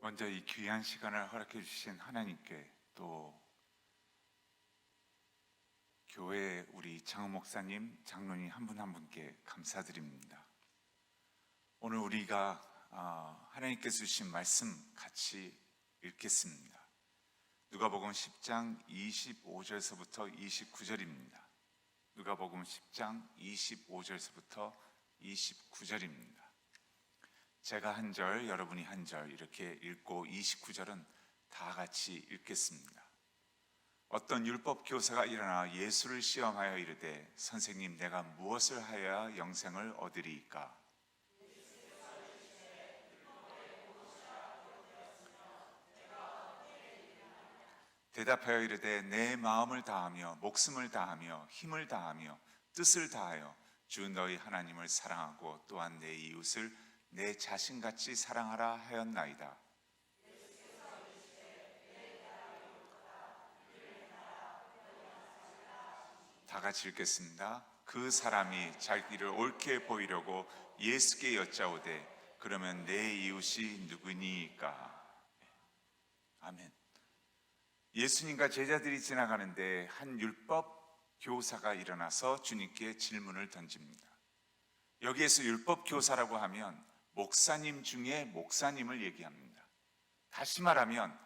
먼저 이 귀한 시간을 허락해 주신 하나님께, 또 교회 우리 장우 목사님, 장로님 한 분 한 분께 감사드립니다. 오늘 우리가 하나님께서 주신 말씀 같이 읽겠습니다. 누가복음 10장 25절서부터 29절입니다. 누가복음 10장 25절서부터 29절입니다. 제가 한 절, 여러분이 한 절 이렇게 읽고 29절은 다 같이 읽겠습니다. 어떤 율법 교사가 일어나 예수를 시험하여 이르되, 선생님, 내가 무엇을 하여야 영생을 얻으리이까? 대답하여 이르되, 내 마음을 다하며 목숨을 다하며 힘을 다하며 뜻을 다하여 주 너희 하나님을 사랑하고 또한 내 이웃을 내 자신같이 사랑하라 하였나이다. 다 같이 읽겠습니다. 그 사람이 자기를 옳게 보이려고 예수께 여짜오되, 그러면 내 이웃이 누구니까? 아멘. 예수님과 제자들이 지나가는데 한 율법 교사가 일어나서 주님께 질문을 던집니다. 여기에서 율법 교사라고 하면 목사님 중에 목사님을 얘기합니다. 다시 말하면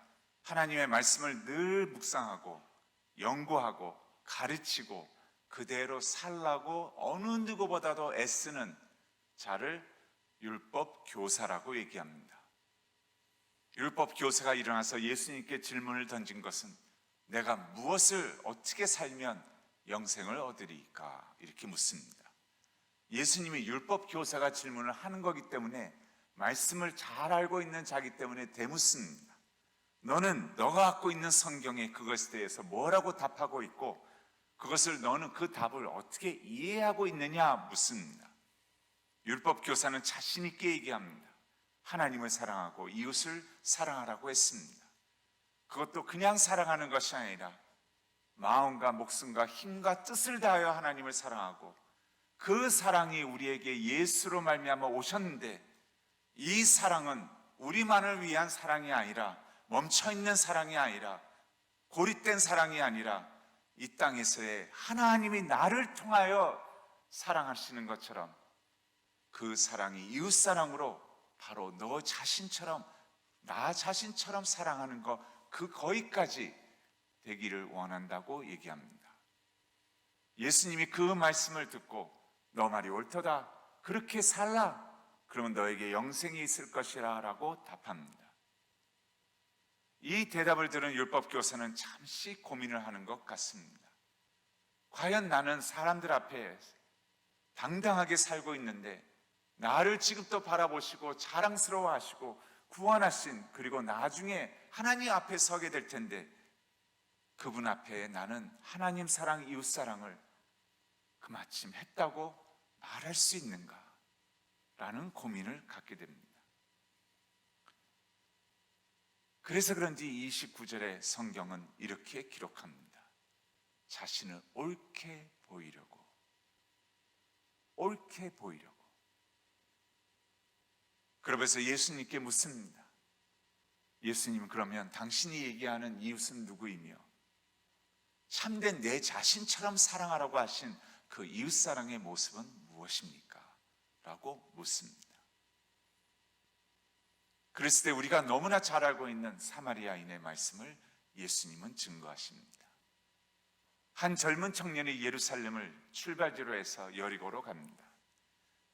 하나님의 말씀을 늘 묵상하고 연구하고 가르치고 그대로 살라고 어느 누구보다도 애쓰는 자를 율법 교사라고 얘기합니다. 율법 교사가 일어나서 예수님께 질문을 던진 것은, 내가 무엇을 어떻게 살면 영생을 얻으리까? 이렇게 묻습니다. 예수님이 율법 교사가 질문을 하는 거기 때문에, 말씀을 잘 알고 있는 자기 때문에 되묻습니다. 너는 너가 갖고 있는 성경에 그것에 대해서 뭐라고 답하고 있고, 그것을 너는 그 답을 어떻게 이해하고 있느냐 묻습니다. 율법 교사는 자신 있게 얘기합니다. 하나님을 사랑하고 이웃을 사랑하라고 했습니다. 그것도 그냥 사랑하는 것이 아니라 마음과 목숨과 힘과 뜻을 다하여 하나님을 사랑하고, 그 사랑이 우리에게 예수로 말미암아 오셨는데, 이 사랑은 우리만을 위한 사랑이 아니라, 멈춰있는 사랑이 아니라, 고립된 사랑이 아니라, 이 땅에서의 하나님이 나를 통하여 사랑하시는 것처럼 그 사랑이 이웃사랑으로 바로 너 자신처럼, 나 자신처럼 사랑하는 것, 그 거기까지 되기를 원한다고 얘기합니다. 예수님이 그 말씀을 듣고, 너 말이 옳도다, 그렇게 살라, 그러면 너에게 영생이 있을 것이라 라고 답합니다. 이 대답을 들은 율법 교사는 잠시 고민을 하는 것 같습니다. 과연 나는 사람들 앞에 당당하게 살고 있는데, 나를 지금도 바라보시고 자랑스러워하시고 구원하신, 그리고 나중에 하나님 앞에 서게 될 텐데, 그분 앞에 나는 하나님 사랑, 이웃 사랑을 그마침 했다고 말할 수 있는가? 라는 고민을 갖게 됩니다. 그래서 그런지 29절의 성경은 이렇게 기록합니다. 자신을 옳게 보이려고, 옳게 보이려고. 그러면서 예수님께 묻습니다. 예수님, 그러면 당신이 얘기하는 이웃은 누구이며 참된 내 자신처럼 사랑하라고 하신 그 이웃사랑의 모습은 무엇입니까? 라고 묻습니다. 그랬을 때 우리가 너무나 잘 알고 있는 사마리아인의 말씀을 예수님은 증거하십니다. 한 젊은 청년이 예루살렘을 출발지로 해서 여리고로 갑니다.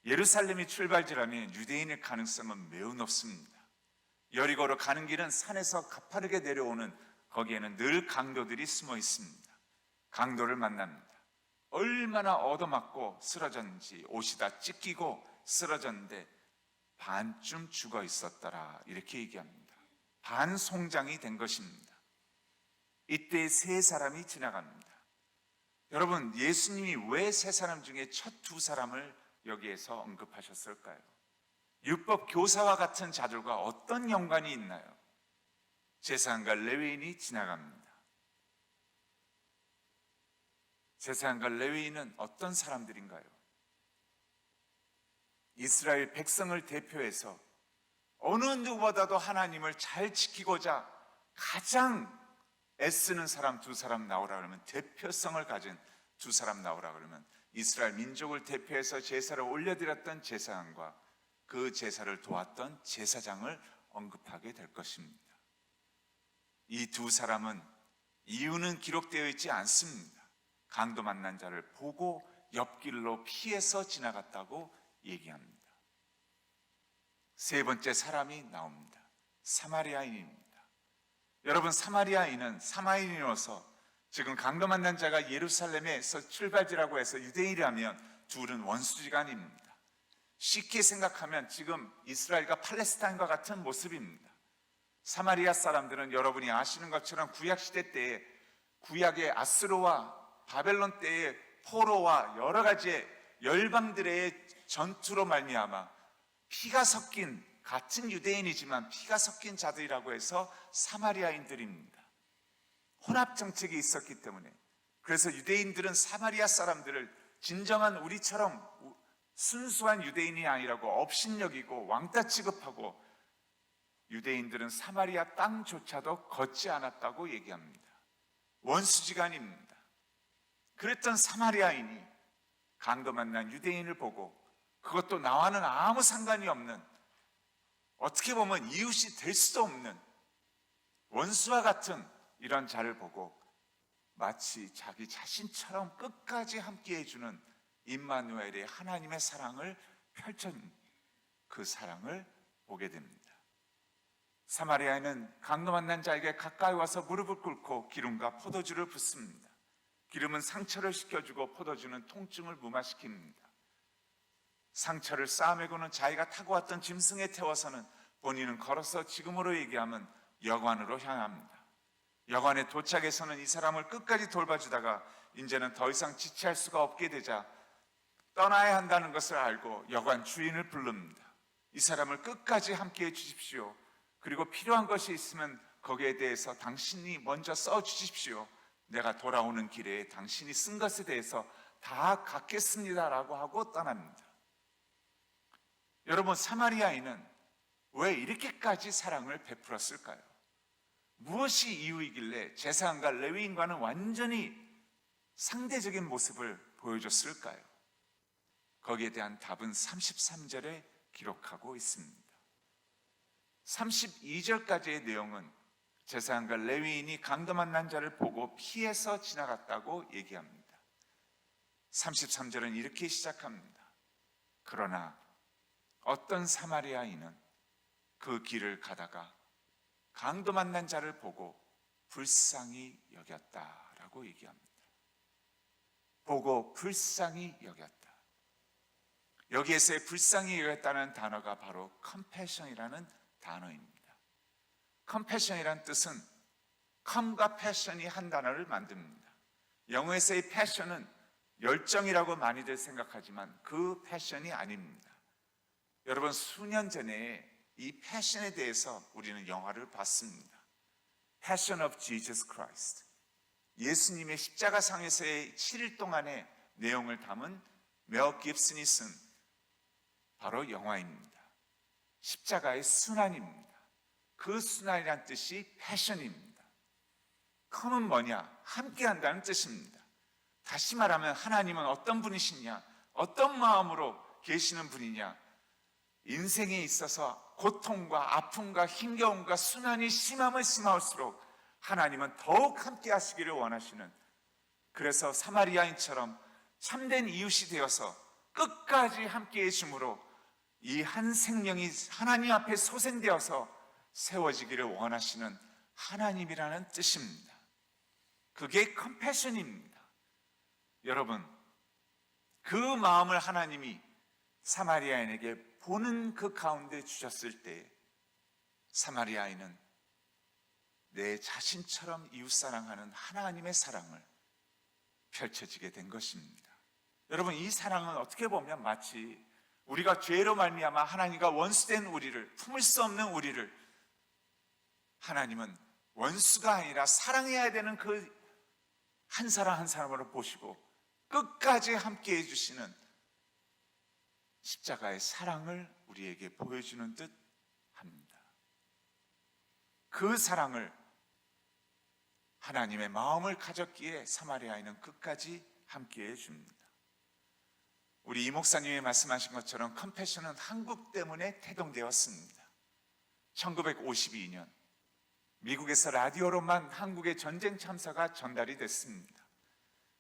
예루살렘이 출발지라면 유대인의 가능성은 매우 높습니다. 여리고로 가는 길은 산에서 가파르게 내려오는, 거기에는 늘 강도들이 숨어 있습니다. 강도를 만납니다. 얼마나 얻어맞고 쓰러졌는지, 옷이 다 찢기고 쓰러졌는데 반쯤 죽어 있었더라, 이렇게 얘기합니다. 반송장이 된 것입니다. 이때 세 사람이 지나갑니다. 여러분, 예수님이 왜 세 사람 중에 첫 두 사람을 여기에서 언급하셨을까요? 율법 교사와 같은 자들과 어떤 연관이 있나요? 제사장과 레위인이 지나갑니다. 제사장과 레위인은 어떤 사람들인가요? 이스라엘 백성을 대표해서 어느 누구보다도 하나님을 잘 지키고자 가장 애쓰는 사람 두 사람 나오라 그러면, 대표성을 가진 두 사람 나오라 그러면 이스라엘 민족을 대표해서 제사를 올려드렸던 제사장과 그 제사를 도왔던 제사장을 언급하게 될 것입니다. 이 두 사람은 이유는 기록되어 있지 않습니다. 강도 만난 자를 보고 옆길로 피해서 지나갔다고 얘기합니다. 세 번째 사람이 나옵니다. 사마리아인입니다. 여러분, 사마리아인으로서 지금 강도 만난 자가 예루살렘에서 출발지라고 해서 유대인이라면 둘은 원수지간입니다. 쉽게 생각하면 지금 이스라엘과 팔레스타인과 같은 모습입니다. 사마리아 사람들은 여러분이 아시는 것처럼 구약시대 때에 구약의 아스로와 바벨론 때의 포로와 여러 가지의 열방들의 전투로 말미암아 피가 섞인, 같은 유대인이지만 피가 섞인 자들이라고 해서 사마리아인들입니다. 혼합 정책이 있었기 때문에, 그래서 유대인들은 사마리아 사람들을 진정한 우리처럼 순수한 유대인이 아니라고 업신여기고 왕따 취급하고, 유대인들은 사마리아 땅조차도 걷지 않았다고 얘기합니다. 원수지간입니다. 그랬던 사마리아인이 강도 만난 유대인을 보고, 그것도 나와는 아무 상관이 없는, 어떻게 보면 이웃이 될 수도 없는 원수와 같은 이런 자를 보고 마치 자기 자신처럼 끝까지 함께 해주는 임마누엘의 하나님의 사랑을 펼쳐준 그 사랑을 보게 됩니다. 사마리아인은 강도 만난 자에게 가까이 와서 무릎을 꿇고 기름과 포도주를 붓습니다. 기름은 상처를 식혀주고 포도주는 통증을 무마시킵니다. 상처를 싸매고는 자기가 타고 왔던 짐승에 태워서는 본인은 걸어서 지금으로 얘기하면 여관으로 향합니다. 여관에 도착해서는 이 사람을 끝까지 돌봐주다가 이제는 더 이상 지체할 수가 없게 되자 떠나야 한다는 것을 알고 여관 주인을 부릅니다. 이 사람을 끝까지 함께해 주십시오. 그리고 필요한 것이 있으면 거기에 대해서 당신이 먼저 써주십시오. 내가 돌아오는 길에 당신이 쓴 것에 대해서 다 갚겠습니다라고 하고 떠납니다. 여러분, 사마리아인은 왜 이렇게까지 사랑을 베풀었을까요? 무엇이 이유이길래 제사장과 레위인과는 완전히 상대적인 모습을 보여줬을까요? 거기에 대한 답은 33절에 기록하고 있습니다. 32절까지의 내용은 제사장과 레위인이 강도 만난 자를 보고 피해서 지나갔다고 얘기합니다. 33절은 이렇게 시작합니다. 그러나 어떤 사마리아인은 그 길을 가다가 강도 만난 자를 보고 불쌍히 여겼다라고 얘기합니다. 보고 불쌍히 여겼다. 여기에서의 불쌍히 여겼다는 단어가 바로 compassion이라는 단어입니다. compassion이란 뜻은 come과 passion이 한 단어를 만듭니다. 영어에서의 passion은 열정이라고 많이들 생각하지만 그 passion이 아닙니다. 여러분, 수년 전에 이 패션에 대해서 우리는 영화를 봤습니다. Passion of Jesus Christ. 예수님의 십자가상에서의 7일 동안의 내용을 담은 멜 깁슨이 쓴 바로 영화입니다. 십자가의 순환입니다. 그 순환이란 뜻이 패션입니다. come은 뭐냐? 함께 한다는 뜻입니다. 다시 말하면 하나님은 어떤 분이시냐? 어떤 마음으로 계시는 분이냐? 인생에 있어서 고통과 아픔과 힘겨움과 순환이 심하면 심할수록 하나님은 더욱 함께 하시기를 원하시는, 그래서 사마리아인처럼 참된 이웃이 되어서 끝까지 함께 해줌으로 이 한 생명이 하나님 앞에 소생되어서 세워지기를 원하시는 하나님이라는 뜻입니다. 그게 컴패션입니다. 여러분, 그 마음을 하나님이 사마리아인에게 보는 그 가운데 주셨을 때 사마리아인은 내 자신처럼 이웃사랑하는 하나님의 사랑을 펼쳐지게 된 것입니다. 여러분, 이 사랑은 어떻게 보면 마치 우리가 죄로 말미암아 하나님과 원수된 우리를, 품을 수 없는 우리를 하나님은 원수가 아니라 사랑해야 되는 그 한 사람 한 사람으로 보시고 끝까지 함께 해주시는 십자가의 사랑을 우리에게 보여주는 듯 합니다. 그 사랑을, 하나님의 마음을 가졌기에 사마리아인은 끝까지 함께해 줍니다. 우리 이 목사님이 말씀하신 것처럼 컴패션은 한국 때문에 태동되었습니다. 1952년 미국에서 라디오로만 한국의 전쟁 참사가 전달이 됐습니다.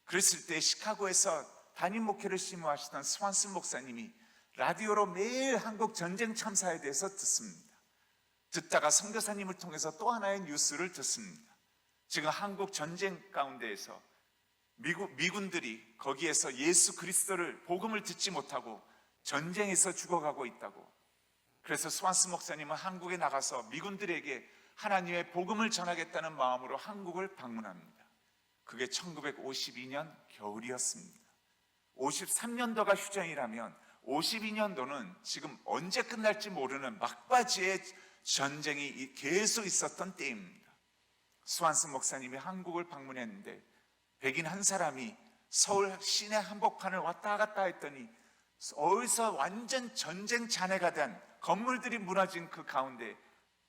그랬을 때 시카고에서 담임 목회를 심호하시던 스완슨 목사님이 라디오로 매일 한국 전쟁 참사에 대해서 듣습니다. 듣다가 선교사님을 통해서 또 하나의 뉴스를 듣습니다. 지금 한국 전쟁 가운데에서 미군들이 거기에서 예수 그리스도를 복음을 듣지 못하고 전쟁에서 죽어가고 있다고. 그래서 스완슨 목사님은 한국에 나가서 미군들에게 하나님의 복음을 전하겠다는 마음으로 한국을 방문합니다. 그게 1952년 겨울이었습니다. 53년도가 휴전이라면 52년도는 지금 언제 끝날지 모르는 막바지의 전쟁이 계속 있었던 때입니다. 스완슨 목사님이 한국을 방문했는데 백인 한 사람이 서울 시내 한복판을 왔다 갔다 했더니 어디서 완전 전쟁 잔해가 된 건물들이 무너진 그 가운데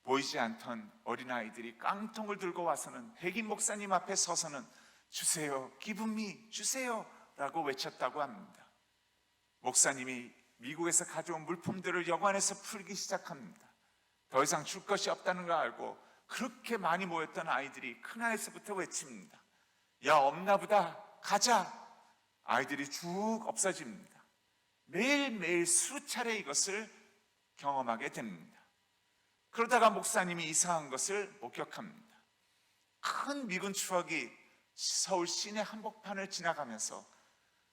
보이지 않던 어린아이들이 깡통을 들고 와서는 백인 목사님 앞에 서서는 주세요, give me, 주세요 라고 외쳤다고 합니다. 목사님이 미국에서 가져온 물품들을 여관에서 풀기 시작합니다. 더 이상 줄 것이 없다는 걸 알고 그렇게 많이 모였던 아이들이 큰아이에서부터 외칩니다. 야, 없나 보다, 가자. 아이들이 쭉 없어집니다. 매일매일 수차례 이것을 경험하게 됩니다. 그러다가 목사님이 이상한 것을 목격합니다. 큰 미군 추억이 서울 시내 한복판을 지나가면서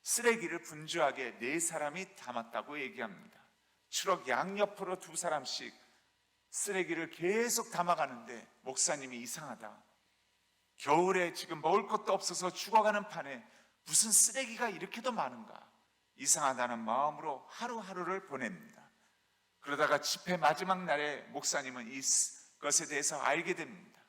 쓰레기를 분주하게 4사람이 담았다고 얘기합니다. 추억 양옆으로 2사람씩 쓰레기를 계속 담아가는데 목사님이 이상하다. 겨울에 지금 먹을 것도 없어서 죽어가는 판에 무슨 쓰레기가 이렇게도 많은가? 이상하다는 마음으로 하루하루를 보냅니다. 그러다가 집회 마지막 날에 목사님은 이것에 대해서 알게 됩니다.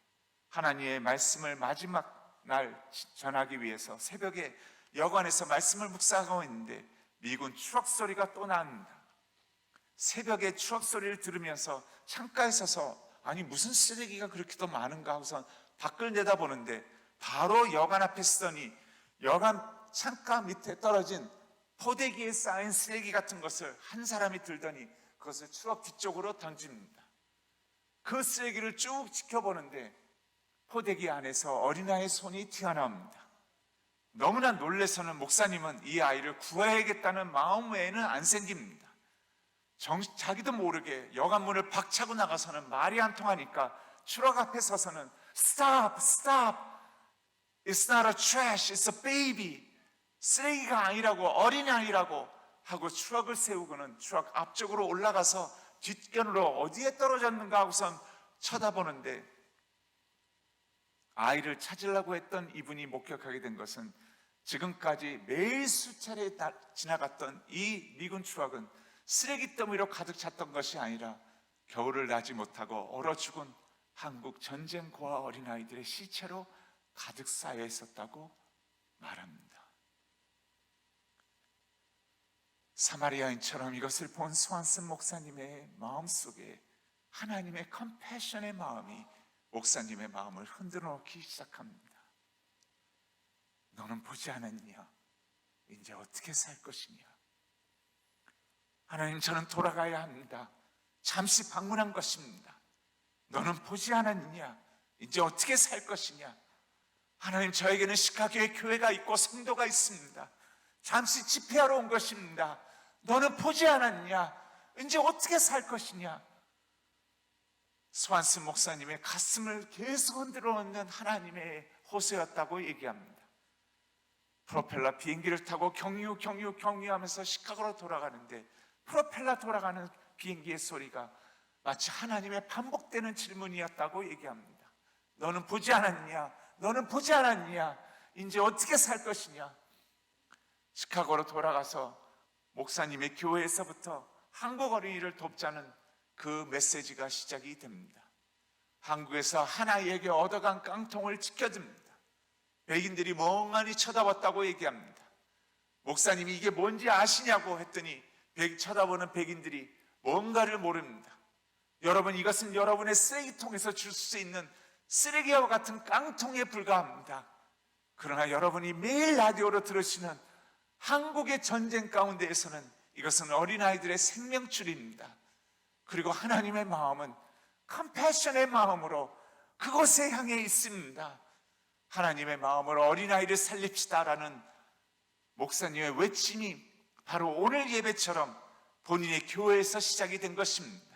하나님의 말씀을 마지막 날 전하기 위해서 새벽에 여관에서 말씀을 묵상하고 있는데 미군 추억 소리가 또 납니다. 새벽에 추억 소리를 들으면서 창가에 서서 아니 무슨 쓰레기가 그렇게도 많은가 하고서 밖을 내다보는데 바로 여관 앞에 서더니 여관 창가 밑에 떨어진 포대기에 쌓인 쓰레기 같은 것을 한 사람이 들더니 그것을 추억 뒤쪽으로 던집니다. 그 쓰레기를 쭉 지켜보는데 포대기 안에서 어린아이의 손이 튀어나옵니다. 너무나 놀라서는 목사님은 이 아이를 구해야겠다는 마음 외에는 안 생깁니다. 자기도 모르게 여관문을 박차고 나가서는 말이 안 통하니까 추락 앞에 서서는 Stop, stop. It's not a trash, it's a baby. 쓰레기가 아니라고, 어린아이라고 하고 추락을 세우고는 추락 앞쪽으로 올라가서 뒷견으로 어디에 떨어졌는가 하고선 쳐다보는데 아이를 찾으려고 했던 이분이 목격하게 된 것은 지금까지 매일 수차례 지나갔던 이 미군 추락은 쓰레기 더미로 가득 찼던 것이 아니라 겨울을 나지 못하고 얼어 죽은 한국 전쟁 고아 어린아이들의 시체로 가득 쌓여 있었다고 말합니다. 사마리아인처럼 이것을 본 스완슨 목사님의 마음속에 하나님의 컴패션의 마음이 목사님의 마음을 흔들어 놓기 시작합니다. 너는 보지 않았냐? 이제 어떻게 살 것이냐? 하나님, 저는 돌아가야 합니다. 잠시 방문한 것입니다. 너는 보지 않았느냐? 이제 어떻게 살 것이냐? 하나님, 저에게는 시카고에 교회가 있고 성도가 있습니다. 잠시 집회하러 온 것입니다. 너는 보지 않았냐? 이제 어떻게 살 것이냐? 스완슨 목사님의 가슴을 계속 흔들어 놓는 하나님의 호소였다고 얘기합니다. 프로펠러 비행기를 타고 경유하면서 시카고로 돌아가는데 프로펠러 돌아가는 비행기의 소리가 마치 하나님의 반복되는 질문이었다고 얘기합니다. 너는 보지 않았냐? 너는 보지 않았냐? 이제 어떻게 살 것이냐? 시카고로 돌아가서 목사님의 교회에서부터 한국 어린이를 돕자는 그 메시지가 시작이 됩니다. 한국에서 하나에게 얻어간 깡통을 지켜줍니다. 백인들이 멍하니 쳐다봤다고 얘기합니다. 목사님이 이게 뭔지 아시냐고 했더니 쳐다보는 백인들이 뭔가를 모릅니다. 여러분, 이것은 여러분의 쓰레기통에서 줄 수 있는 쓰레기와 같은 깡통에 불과합니다. 그러나 여러분이 매일 라디오로 들으시는 한국의 전쟁 가운데에서는 이것은 어린아이들의 생명줄입니다. 그리고 하나님의 마음은 컴패션의 마음으로 그곳에 향해 있습니다. 하나님의 마음으로 어린아이를 살립시다라는 목사님의 외침이 바로 오늘 예배처럼 본인의 교회에서 시작이 된 것입니다.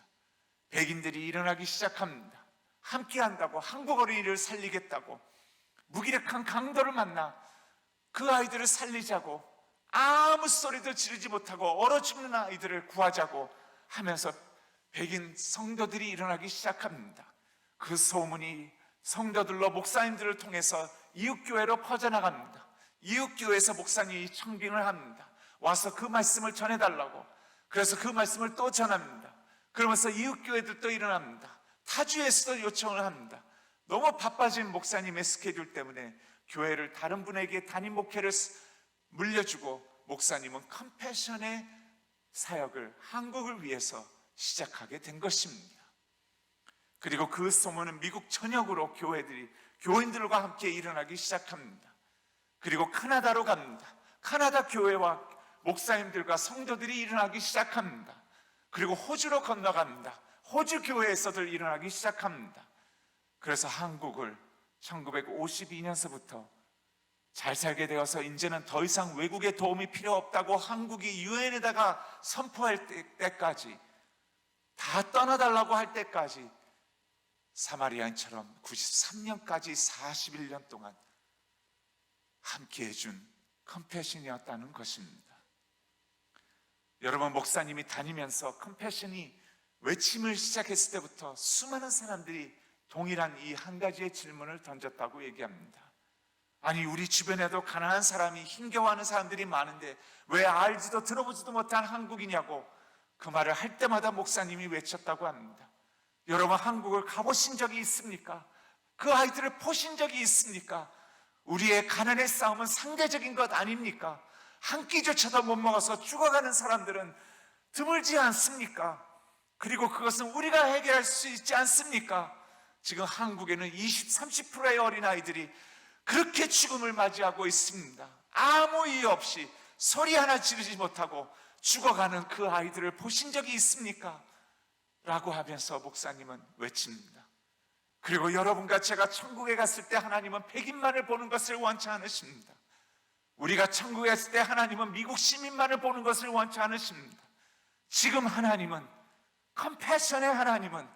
백인들이 일어나기 시작합니다. 함께 한다고, 한국 어린이를 살리겠다고 무기력한 강도를 만나 그 아이들을 살리자고, 아무 소리도 지르지 못하고 얼어 죽는 아이들을 구하자고 하면서 백인 성도들이 일어나기 시작합니다. 그 소문이 성도들로, 목사님들을 통해서 이웃교회로 퍼져나갑니다. 이웃교회에서 목사님이 청빙을 합니다. 와서 그 말씀을 전해달라고. 그래서 그 말씀을 또 전합니다. 그러면서 이웃교회들도 일어납니다. 타주에서도 요청을 합니다. 너무 바빠진 목사님의 스케줄 때문에 교회를 다른 분에게 담임 목회를 물려주고 목사님은 컴패션의 사역을 한국을 위해서 시작하게 된 것입니다. 그리고 그 소문은 미국 전역으로 교인들과 함께 일어나기 시작합니다. 그리고 카나다로 갑니다. 카나다 교회와 목사님들과 성도들이 일어나기 시작합니다. 그리고 호주로 건너갑니다. 호주 교회에서들 일어나기 시작합니다. 그래서 한국을 1952년서부터 잘 살게 되어서 이제는 더 이상 외국의 도움이 필요 없다고 한국이 유엔에다가 선포할 때까지, 다 떠나달라고 할 때까지 사마리아인처럼 93년까지 41년 동안 함께 해준 컴패션이었다는 것입니다. 여러분, 목사님이 다니면서 컴패션이 외침을 시작했을 때부터 수많은 사람들이 동일한 이 한 가지의 질문을 던졌다고 얘기합니다. 아니, 우리 주변에도 가난한 사람이, 힘겨워하는 사람들이 많은데 왜 알지도 들어보지도 못한 한국이냐고 그 말을 할 때마다 목사님이 외쳤다고 합니다. 여러분, 한국을 가보신 적이 있습니까? 그 아이들을 보신 적이 있습니까? 우리의 가난의 싸움은 상대적인 것 아닙니까? 한 끼조차도 못 먹어서 죽어가는 사람들은 드물지 않습니까? 그리고 그것은 우리가 해결할 수 있지 않습니까? 지금 한국에는 20, 30%의 어린아이들이 그렇게 죽음을 맞이하고 있습니다. 아무 이유 없이 소리 하나 지르지 못하고 죽어가는 그 아이들을 보신 적이 있습니까? 라고 하면서 목사님은 외칩니다. 그리고 여러분과 제가 천국에 갔을 때 하나님은 백인만을 보는 것을 원치 않으십니다. 우리가 천국에 갔을 때 하나님은 미국 시민만을 보는 것을 원치 않으십니다. 지금 하나님은, 컴패션의 하나님은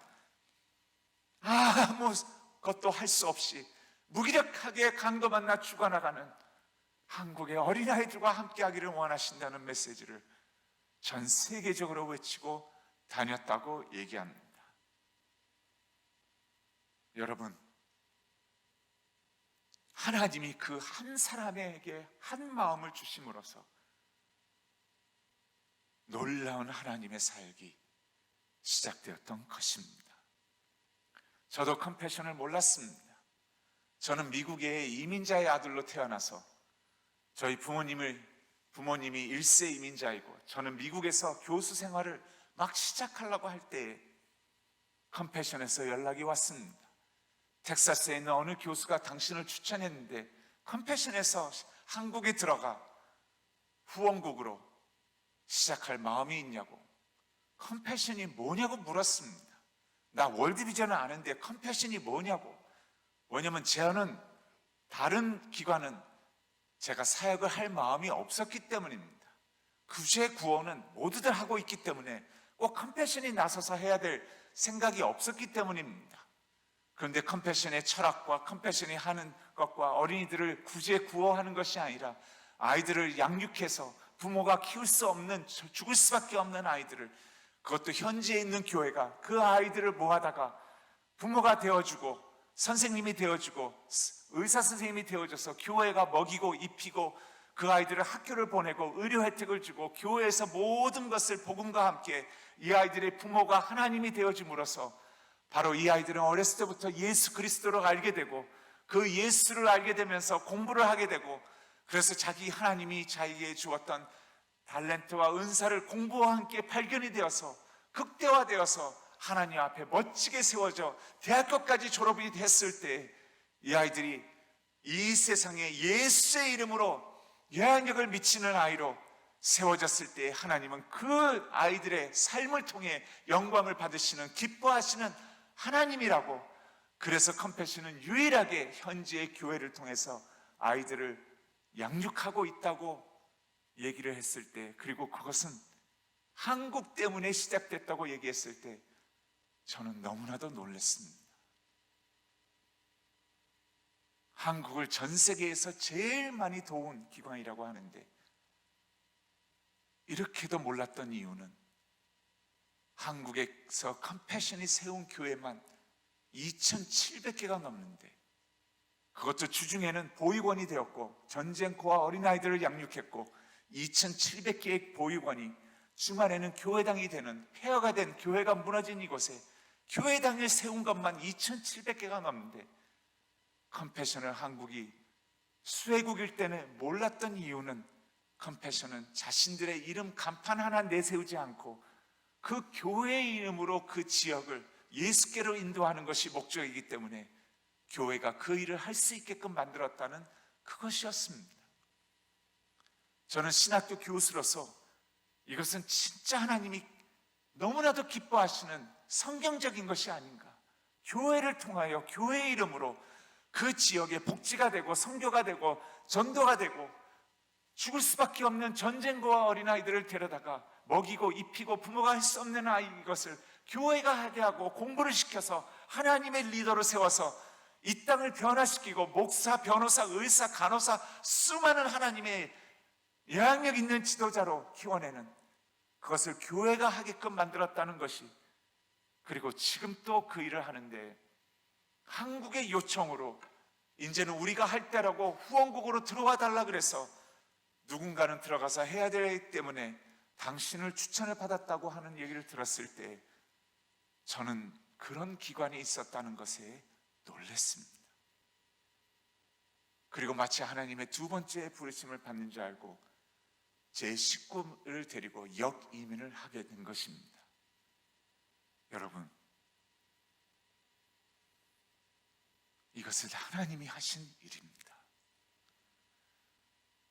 아무것도 할 수 없이 무기력하게 강도 만나 죽어나가는 한국의 어린아이들과 함께하기를 원하신다는 메시지를 전 세계적으로 외치고 다녔다고 얘기합니다. 여러분, 하나님이 그 한 사람에게 한 마음을 주심으로써 놀라운 하나님의 사역이 시작되었던 것입니다. 저도 컴패션을 몰랐습니다. 저는 미국의 이민자의 아들로 태어나서 저희 부모님이 1세 이민자이고 저는 미국에서 교수 생활을 막 시작하려고 할 때에 컴패션에서 연락이 왔습니다. 텍사스에 있는 어느 교수가 당신을 추천했는데 컴패션에서 한국에 들어가 후원국으로 시작할 마음이 있냐고. 컴패션이 뭐냐고 물었습니다. 나 월드비전은 아는데 컴패션이 뭐냐고. 왜냐면 저는 다른 기관은 제가 사역을 할 마음이 없었기 때문입니다. 구제 구원은 모두들 하고 있기 때문에 꼭 컴패션이 나서서 해야 될 생각이 없었기 때문입니다. 그런데 컴패션의 철학과 컴패션이 하는 것과 어린이들을 구제 구호하는 것이 아니라 아이들을 양육해서 부모가 키울 수 없는, 죽을 수밖에 없는 아이들을, 그것도 현지에 있는 교회가 그 아이들을 모아다가 부모가 되어주고 선생님이 되어주고 의사 선생님이 되어줘서 교회가 먹이고 입히고 그 아이들을 학교를 보내고 의료 혜택을 주고 교회에서 모든 것을 복음과 함께 이 아이들의 부모가 하나님이 되어줌으로써 바로 이 아이들은 어렸을 때부터 예수 그리스도를 알게 되고 그 예수를 알게 되면서 공부를 하게 되고 그래서 자기 하나님이 자기에게 주었던 달란트와 은사를 공부와 함께 발견이 되어서 극대화되어서 하나님 앞에 멋지게 세워져 대학교까지 졸업이 됐을 때 이 아이들이 이 세상에 예수의 이름으로 영향력을 미치는 아이로 세워졌을 때 하나님은 그 아이들의 삶을 통해 영광을 받으시는, 기뻐하시는 하나님이라고. 그래서 컴패션은 유일하게 현지의 교회를 통해서 아이들을 양육하고 있다고 얘기를 했을 때, 그리고 그것은 한국 때문에 시작됐다고 얘기했을 때 저는 너무나도 놀랐습니다. 한국을 전 세계에서 제일 많이 도운 기관이라고 하는데 이렇게도 몰랐던 이유는 한국에서 컴패션이 세운 교회만 2,700개가 넘는데, 그것도 주중에는 보육원이 되었고 전쟁코와 어린아이들을 양육했고 2,700개의 보육원이 주말에는 교회당이 되는, 폐허가 된 교회가 무너진 이곳에 교회당을 세운 것만 2,700개가 넘는데, 컴패션을 한국이 수혜국일 때는 몰랐던 이유는 컴패션은 자신들의 이름 간판 하나 내세우지 않고 그 교회의 이름으로 그 지역을 예수께로 인도하는 것이 목적이기 때문에 교회가 그 일을 할 수 있게끔 만들었다는 그것이었습니다. 저는 신학교 교수로서 이것은 진짜 하나님이 너무나도 기뻐하시는 성경적인 것이 아닌가. 교회를 통하여 교회의 이름으로 그 지역에 복지가 되고 선교가 되고 전도가 되고 죽을 수밖에 없는 전쟁고와 어린아이들을 데려다가 먹이고 입히고 부모가 할 수 없는 아이, 이것을 교회가 하게 하고 공부를 시켜서 하나님의 리더로 세워서 이 땅을 변화시키고 목사, 변호사, 의사, 간호사, 수많은 하나님의 영향력 있는 지도자로 키워내는, 그것을 교회가 하게끔 만들었다는 것이, 그리고 지금 또 그 일을 하는데 한국의 요청으로 이제는 우리가 할 때라고 후원국으로 들어와 달라 그래서 누군가는 들어가서 해야 되기 때문에 당신을 추천을 받았다고 하는 얘기를 들었을 때 저는 그런 기관이 있었다는 것에 놀랐습니다. 그리고 마치 하나님의 두 번째 부르심을 받는 줄 알고 제 식구를 데리고 역이민을 하게 된 것입니다. 여러분, 이것은 하나님이 하신 일입니다.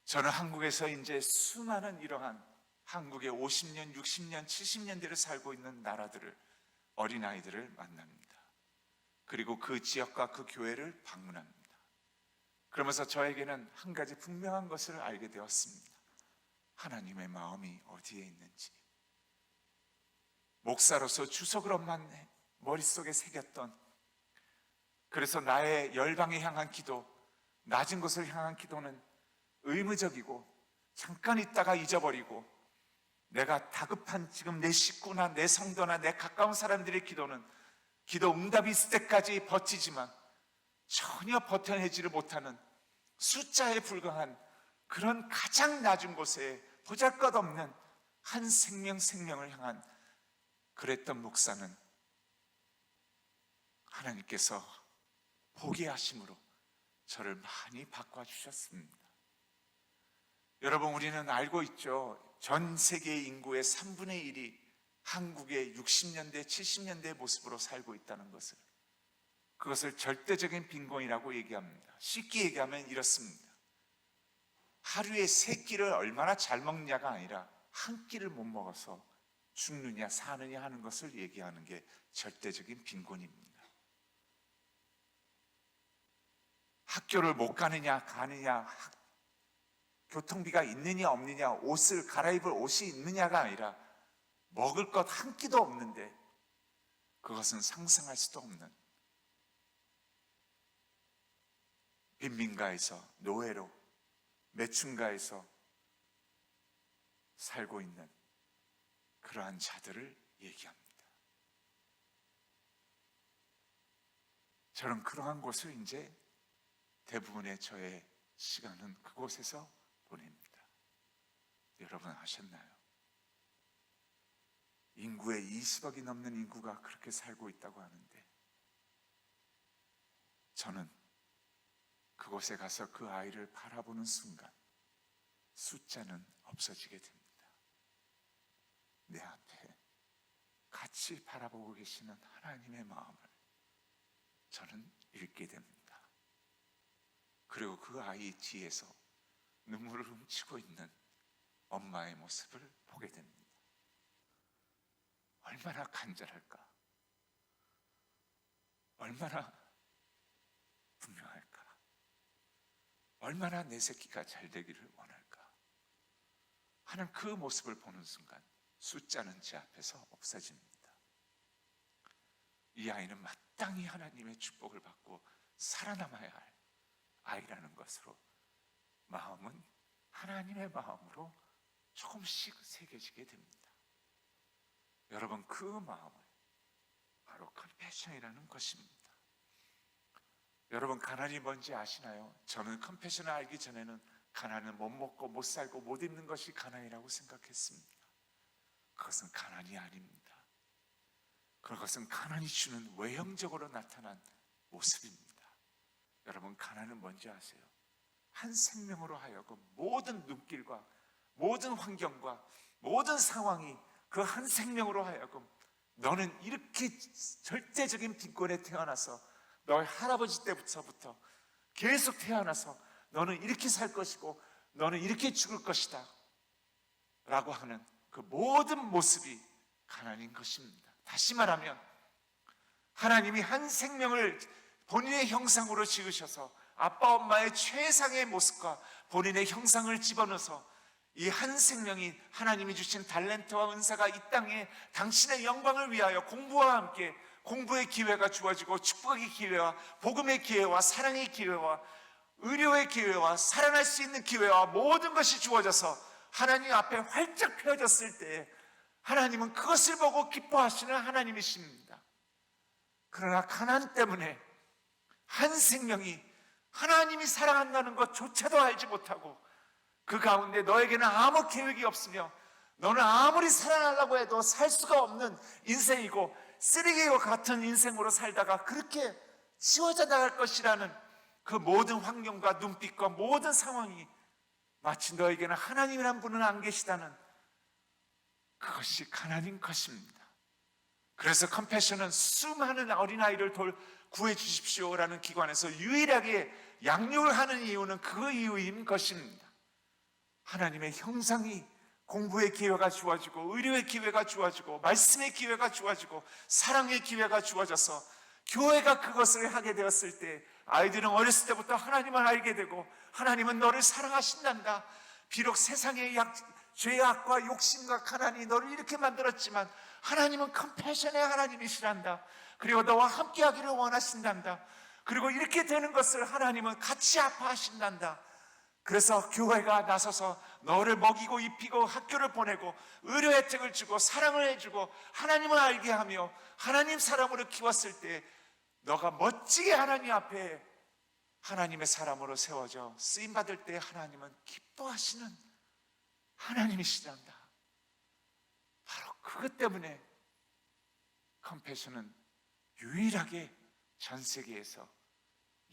저는 한국에서 이제 수많은 이러한 한국의 50년, 60년, 70년대를 살고 있는 나라들을, 어린아이들을 만납니다. 그리고 그 지역과 그 교회를 방문합니다. 그러면서 저에게는 한 가지 분명한 것을 알게 되었습니다. 하나님의 마음이 어디에 있는지. 목사로서 주석으로만 머릿속에 새겼던, 그래서 나의 열방에 향한 기도, 낮은 곳을 향한 기도는 의무적이고 잠깐 있다가 잊어버리고, 내가 다급한 지금 내 식구나 내 성도나 내 가까운 사람들의 기도는 기도 응답이 있을 때까지 버티지만 전혀 버텨내지를 못하는 숫자에 불과한 그런 가장 낮은 곳에 보잘것없는 한 생명을 향한 그랬던 목사는 하나님께서 포기하심으로 저를 많이 바꿔주셨습니다. 여러분, 우리는 알고 있죠. 전 세계 인구의 3분의 1이 한국의 60년대, 70년대의 모습으로 살고 있다는 것을. 그것을 절대적인 빈곤이라고 얘기합니다. 쉽게 얘기하면 이렇습니다. 하루에 3끼를 얼마나 잘 먹느냐가 아니라 한 끼를 못 먹어서 죽느냐 사느냐 하는 것을 얘기하는 게 절대적인 빈곤입니다. 학교를 못 가느냐 가느냐, 교통비가 있느냐 없느냐, 옷을 갈아입을 옷이 있느냐가 아니라 먹을 것 한 끼도 없는데, 그것은 상상할 수도 없는 빈민가에서, 노예로, 매춘가에서 살고 있는 그러한 자들을 얘기합니다. 저는 그러한 곳을 이제 대부분의 저의 시간은 그곳에서 보냅니다. 여러분 아셨나요? 인구의 20억이 넘는 인구가 그렇게 살고 있다고 하는데, 저는 그곳에 가서 그 아이를 바라보는 순간 숫자는 없어지게 됩니다. 내 앞에 같이 바라보고 계시는 하나님의 마음을 저는 읽게 됩니다. 그리고 그 아이 뒤에서 눈물을 훔치고 있는 엄마의 모습을 보게 됩니다. 얼마나 간절할까? 얼마나 분명할까? 얼마나 내 새끼가 잘 되기를 원할까? 하는 그 모습을 보는 순간 숫자는 제 앞에서 없어집니다. 이 아이는 마땅히 하나님의 축복을 받고 살아남아야 할 아이라는 것으로 마음은 하나님의 마음으로 조금씩 새겨지게 됩니다. 여러분, 그 마음을 바로 컴패션이라는 것입니다. 여러분, 가난이 뭔지 아시나요? 저는 컴패션을 알기 전에는 가난은 못 먹고 못 살고 못 입는 것이 가난이라고 생각했습니다. 그것은 가난이 아닙니다. 그것은 가난이 주는 외형적으로 나타난 모습입니다. 여러분, 가난은 뭔지 아세요? 한 생명으로 하여금 모든 눈길과 모든 환경과 모든 상황이 그 한 생명으로 하여금 너는 이렇게 절대적인 빈곤에 태어나서 너의 할아버지 때부터 계속 태어나서 너는 이렇게 살 것이고 너는 이렇게 죽을 것이다 라고 하는 그 모든 모습이 가난인 것입니다. 다시 말하면 하나님이 한 생명을 본인의 형상으로 지으셔서 아빠 엄마의 최상의 모습과 본인의 형상을 집어넣어서 이 한 생명이 하나님이 주신 달란트와 은사가 이 땅에 당신의 영광을 위하여 공부와 함께 공부의 기회가 주어지고 축복의 기회와 복음의 기회와 사랑의 기회와 의료의 기회와 살아날 수 있는 기회와 모든 것이 주어져서 하나님 앞에 활짝 펴졌을 때 하나님은 그것을 보고 기뻐하시는 하나님이십니다. 그러나 가난 때문에 한 생명이 하나님이 사랑한다는 것조차도 알지 못하고 그 가운데 너에게는 아무 계획이 없으며 너는 아무리 사랑하려고 해도 살 수가 없는 인생이고 쓰레기와 같은 인생으로 살다가 그렇게 치워져 나갈 것이라는 그 모든 환경과 눈빛과 모든 상황이 마치 너에게는 하나님이란 분은 안 계시다는 그것이 가난인 것입니다. 그래서 컴패션은 수많은 어린아이를 구해 주십시오라는 기관에서 유일하게 양육을 하는 이유는 그 이유인 것입니다. 하나님의 형상이 공부의 기회가 주어지고 의료의 기회가 주어지고 말씀의 기회가 주어지고 사랑의 기회가 주어져서 교회가 그것을 하게 되었을 때 아이들은 어렸을 때부터 하나님을 알게 되고 하나님은 너를 사랑하신단다. 비록 세상의 죄악과 욕심과 가난이 너를 이렇게 만들었지만 하나님은 컴패션의 하나님이시란다. 그리고 너와 함께하기를 원하신단다. 그리고 이렇게 되는 것을 하나님은 같이 아파하신단다. 그래서 교회가 나서서 너를 먹이고 입히고 학교를 보내고 의료 혜택을 주고 사랑을 해주고 하나님을 알게 하며 하나님 사람으로 키웠을 때 너가 멋지게 하나님 앞에 하나님의 사람으로 세워져 쓰임받을 때 하나님은 기뻐하시는 하나님이시란다. 바로 그것 때문에 컴패션은 유일하게 전 세계에서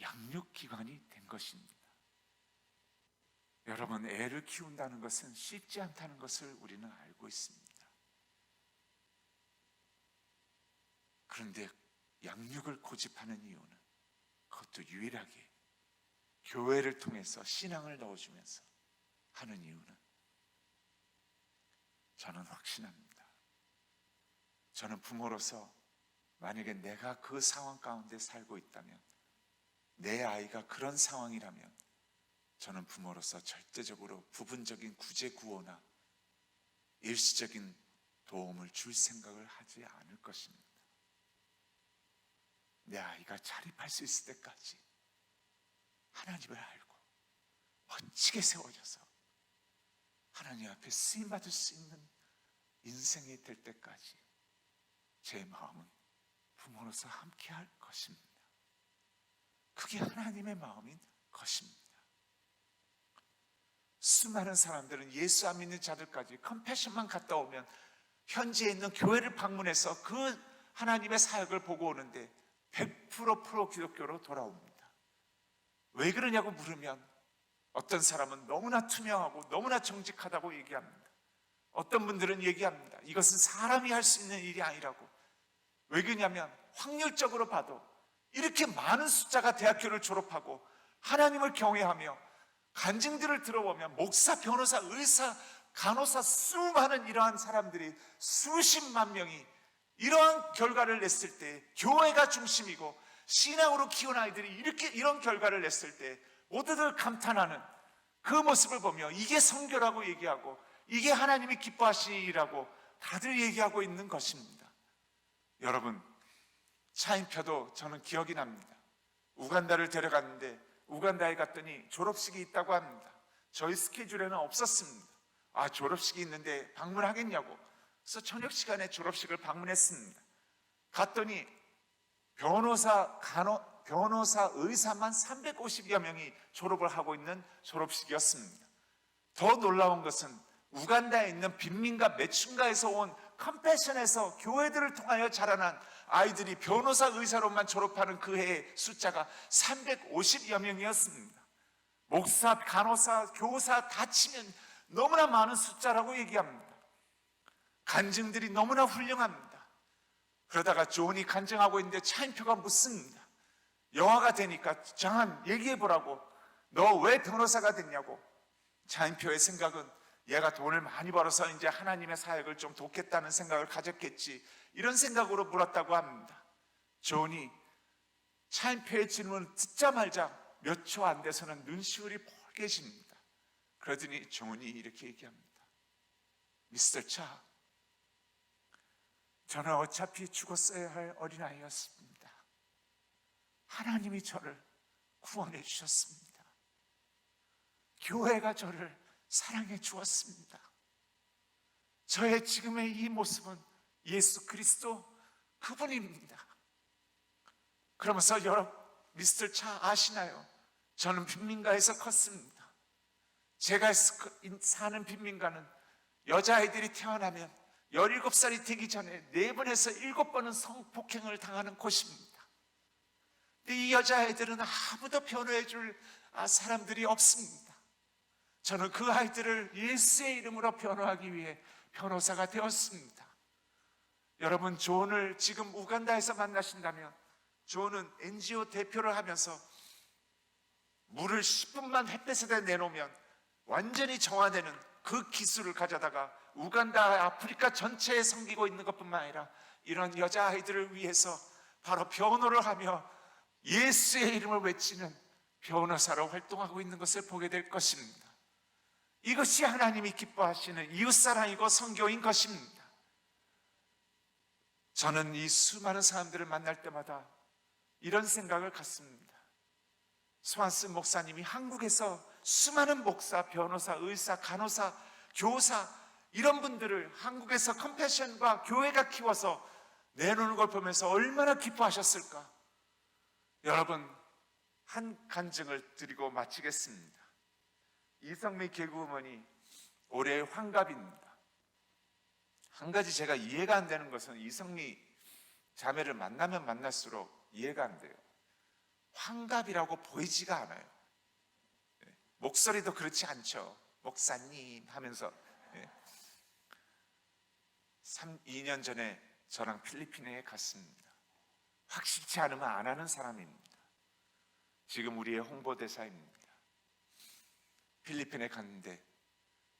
양육기관이 된 것입니다. 여러분, 애를 키운다는 것은 쉽지 않다는 것을 우리는 알고 있습니다. 그런데 양육을 고집하는 이유는 그것도 유일하게 교회를 통해서 신앙을 넣어주면서 하는 이유는 저는 확신합니다. 저는 부모로서 만약에 내가 그 상황 가운데 살고 있다면 내 아이가 그런 상황이라면 저는 부모로서 절대적으로 부분적인 구제 구호나 일시적인 도움을 줄 생각을 하지 않을 것입니다. 내 아이가 자립할 수 있을 때까지 하나님을 알고 멋지게 세워져서 하나님 앞에 쓰임받을 수 있는 인생이 될 때까지 제 마음은 부모로서 함께할 것입니다. 그게 하나님의 마음인 것입니다. 수많은 사람들은 예수 안 믿는 자들까지 컴패션만 갔다 오면 현지에 있는 교회를 방문해서 그 하나님의 사역을 보고 오는데 100% 프로 기독교로 돌아옵니다. 왜 그러냐고 물으면 어떤 사람은 너무나 투명하고 너무나 정직하다고 얘기합니다. 어떤 분들은 얘기합니다. 이것은 사람이 할 수 있는 일이 아니라고. 왜 그러냐면 확률적으로 봐도 이렇게 많은 숫자가 대학교를 졸업하고 하나님을 경외하며 간증들을 들어보면 목사, 변호사, 의사, 간호사 수많은 이러한 사람들이 수십만 명이 이러한 결과를 냈을 때, 교회가 중심이고 신앙으로 키운 아이들이 이런 결과를 냈을 때 모두들 감탄하는 그 모습을 보며 이게 선교라고 얘기하고 이게 하나님이 기뻐하시는 일이라고 다들 얘기하고 있는 것입니다. 여러분, 차인표도 저는 기억이 납니다. 우간다를 데려갔는데 우간다에 갔더니 졸업식이 있다고 합니다. 저희 스케줄에는 없었습니다. 졸업식이 있는데 방문하겠냐고. 그래서 저녁 시간에 졸업식을 방문했습니다. 갔더니 변호사, 의사만 350여 명이 졸업을 하고 있는 졸업식이었습니다. 더 놀라운 것은 우간다에 있는 빈민가 매춘가에서 온 컴패션에서 교회들을 통하여 자라난 아이들이 변호사, 의사로만 졸업하는 그 해의 숫자가 350여 명이었습니다. 목사, 간호사, 교사 다 치면 너무나 많은 숫자라고 얘기합니다. 간증들이 너무나 훌륭합니다. 그러다가 존이 간증하고 있는데 차인표가 묻습니다. 영화가 되니까 장한 얘기해보라고. 너 왜 변호사가 됐냐고. 차인표의 생각은 얘가 돈을 많이 벌어서 이제 하나님의 사역을 좀 돕겠다는 생각을 가졌겠지, 이런 생각으로 물었다고 합니다. 존이 차인표의 질문을 듣자마자 몇 초 안 돼서는 눈시울이 뻘개집니다. 그러더니 존이 이렇게 얘기합니다. 미스터 차, 저는 어차피 죽었어야 할 어린아이였습니다. 하나님이 저를 구원해 주셨습니다. 교회가 저를 사랑해 주었습니다. 저의 지금의 이 모습은 예수 그리스도 그분입니다. 그러면서 여러분, 미스터 차 아시나요? 저는 빈민가에서 컸습니다. 제가 사는 빈민가는 여자아이들이 태어나면 17살이 되기 전에 4번에서 7번은 성폭행을 당하는 곳입니다. 근데 이 여자아이들은 아무도 변호해 줄 사람들이 없습니다. 저는 그 아이들을 예수의 이름으로 변호하기 위해 변호사가 되었습니다. 여러분, 존을 지금 우간다에서 만나신다면 존은 NGO 대표를 하면서 물을 10분만 햇볕에 내놓으면 완전히 정화되는 그 기술을 가져다가 우간다, 아프리카 전체에 섬기고 있는 것뿐만 아니라 이런 여자아이들을 위해서 바로 변호를 하며 예수의 이름을 외치는 변호사로 활동하고 있는 것을 보게 될 것입니다. 이것이 하나님이 기뻐하시는 이웃사랑이고 선교인 것입니다. 저는 이 수많은 사람들을 만날 때마다 이런 생각을 갖습니다. 스완슨 목사님이 한국에서 수많은 목사, 변호사, 의사, 간호사, 교사 이런 분들을 한국에서 컴패션과 교회가 키워서 내놓는 걸 보면서 얼마나 기뻐하셨을까. 여러분, 한 간증을 드리고 마치겠습니다. 이성미 개그우먼이 올해의 환갑입니다. 한 가지 제가 이해가 안 되는 것은 이성미 자매를 만나면 만날수록 이해가 안 돼요. 환갑이라고 보이지가 않아요. 목소리도 그렇지 않죠. 목사님 하면서. 2년 전에 저랑 필리핀에 갔습니다. 확실치 않으면 안 하는 사람입니다. 지금 우리의 홍보대사입니다. 필리핀에 갔는데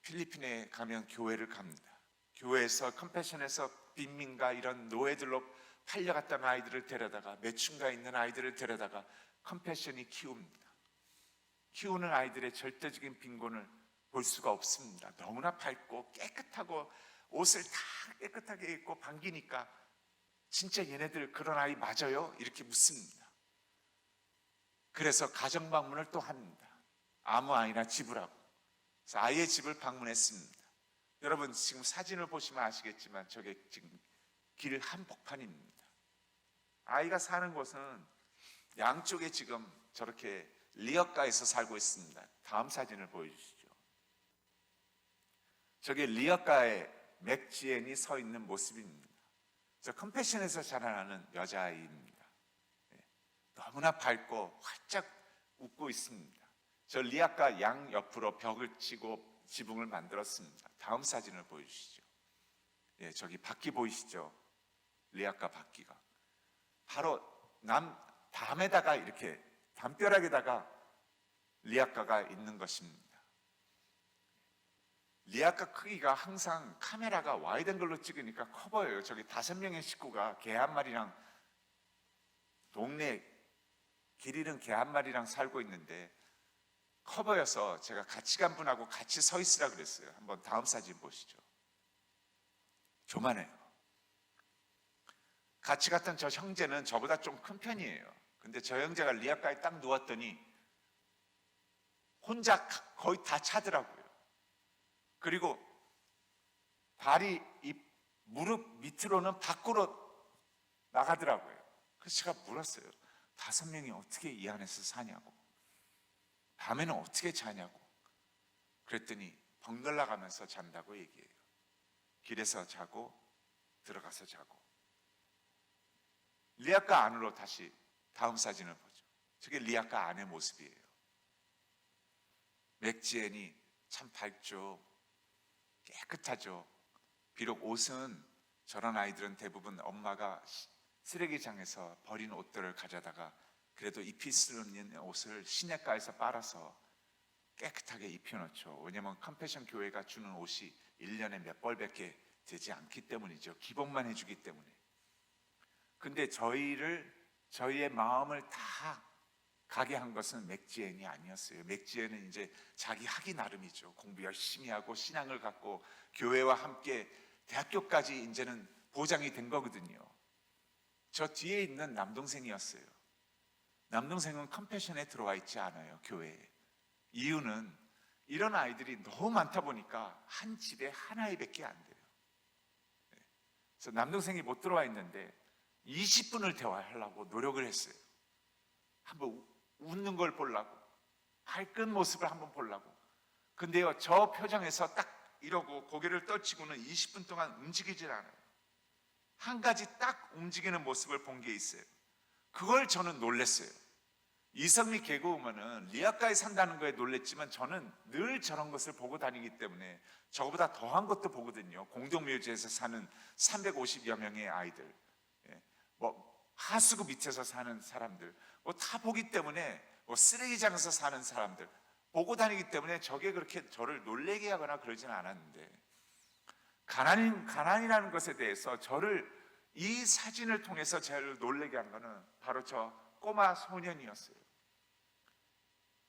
필리핀에 가면 교회를 갑니다. 교회에서 컴패션에서 빈민가 이런 노예들로 팔려갔던 아이들을 데려다가 매춘가에 있는 아이들을 데려다가 컴패션이 키웁니다. 키우는 아이들의 절대적인 빈곤을 볼 수가 없습니다. 너무나 밝고 깨끗하고 옷을 다 깨끗하게 입고 반기니까 진짜 얘네들 그런 아이 맞아요? 이렇게 묻습니다. 그래서 가정 방문을 또 합니다. 아무 아이나 집으라고. 그래서 아이의 집을 방문했습니다. 여러분, 지금 사진을 보시면 아시겠지만 저게 지금 길 한복판입니다. 아이가 사는 곳은 양쪽에 지금 저렇게 리어가에서 살고 있습니다. 다음 사진을 보여주시죠. 저게 리어가에 맥지엔이 서 있는 모습입니다. 저 컴패션에서 자라나는 여자아이입니다. 너무나 밝고 활짝 웃고 있습니다. 저 리아가 양 옆으로 벽을 치고 지붕을 만들었습니다. 다음 사진을 보여주시죠. 예, 저기 바퀴 보이시죠? 리아카 바퀴가 바로 담에다가 이렇게 담벼락에다가 리아카가 있는 것입니다. 리아카 크기가 항상 카메라가 와이드 앵글로 찍으니까 커 보여요. 저기 5명의 식구가 개 한 마리랑 동네 길 잃은 개 한 마리랑 살고 있는데 커 보여서 제가 같이 간 분하고 같이 서 있으라 그랬어요. 한번 다음 사진 보시죠. 조만해요. 같이 갔던 저 형제는 저보다 좀 큰 편이에요. 근데 저 형제가 리아카에 딱 누웠더니 혼자 거의 다 차더라고요. 그리고 발이 이 무릎 밑으로는 밖으로 나가더라고요. 그래서 제가 물었어요. 5명이 어떻게 이 안에서 사냐고, 밤에는 어떻게 자냐고. 그랬더니 번갈아 가면서 잔다고 얘기해요. 길에서 자고 들어가서 자고. 리아카 안으로 다시 다음 사진을 보죠. 저게 리아카 안의 모습이에요. 맥지엔이 참 밝죠. 깨끗하죠. 비록 옷은, 저런 아이들은 대부분 엄마가 쓰레기장에서 버린 옷들을 가져다가 그래도 입히 쓰는 옷을 시내가에서 빨아서 깨끗하게 입혀놓죠. 왜냐하면 컴패션 교회가 주는 옷이 1년에 몇 벌밖에 되지 않기 때문이죠. 기본만 해주기 때문에. 근데 저희의 마음을 다 가게 한 것은 맥지엔이 아니었어요. 맥지엔은 이제 자기 하기 나름이죠. 공부 열심히 하고 신앙을 갖고 교회와 함께 대학교까지 이제는 보장이 된 거거든요. 저 뒤에 있는 남동생이었어요. 남동생은 컴패션에 들어와 있지 않아요, 교회에. 이유는 이런 아이들이 너무 많다 보니까 한 집에 하나밖에 안 돼요. 그래서 남동생이 못 들어와 있는데 20분을 대화하려고 노력을 했어요. 한번 웃는 걸 보려고, 밝은 모습을 한번 보려고. 근데요, 저 표정에서 딱 이러고 고개를 떨치고는 20분 동안 움직이질 않아요. 한 가지 딱 움직이는 모습을 본 게 있어요. 그걸 저는 놀랐어요. 이성미 개그우먼은 리아카에 산다는 거에 놀랬지만 저는 늘 저런 것을 보고 다니기 때문에 저거보다 더한 것도 보거든요. 공동묘지에서 사는 350여 명의 아이들, 하수구 밑에서 사는 사람들, 다 보기 때문에, 쓰레기장에서 사는 사람들 보고 다니기 때문에 저게 그렇게 저를 놀래게 하거나 그러지는 않았는데, 가난이라는 것에 대해서 이 사진을 통해서 저를 놀래게 한 거는 바로 저 꼬마 소년이었어요.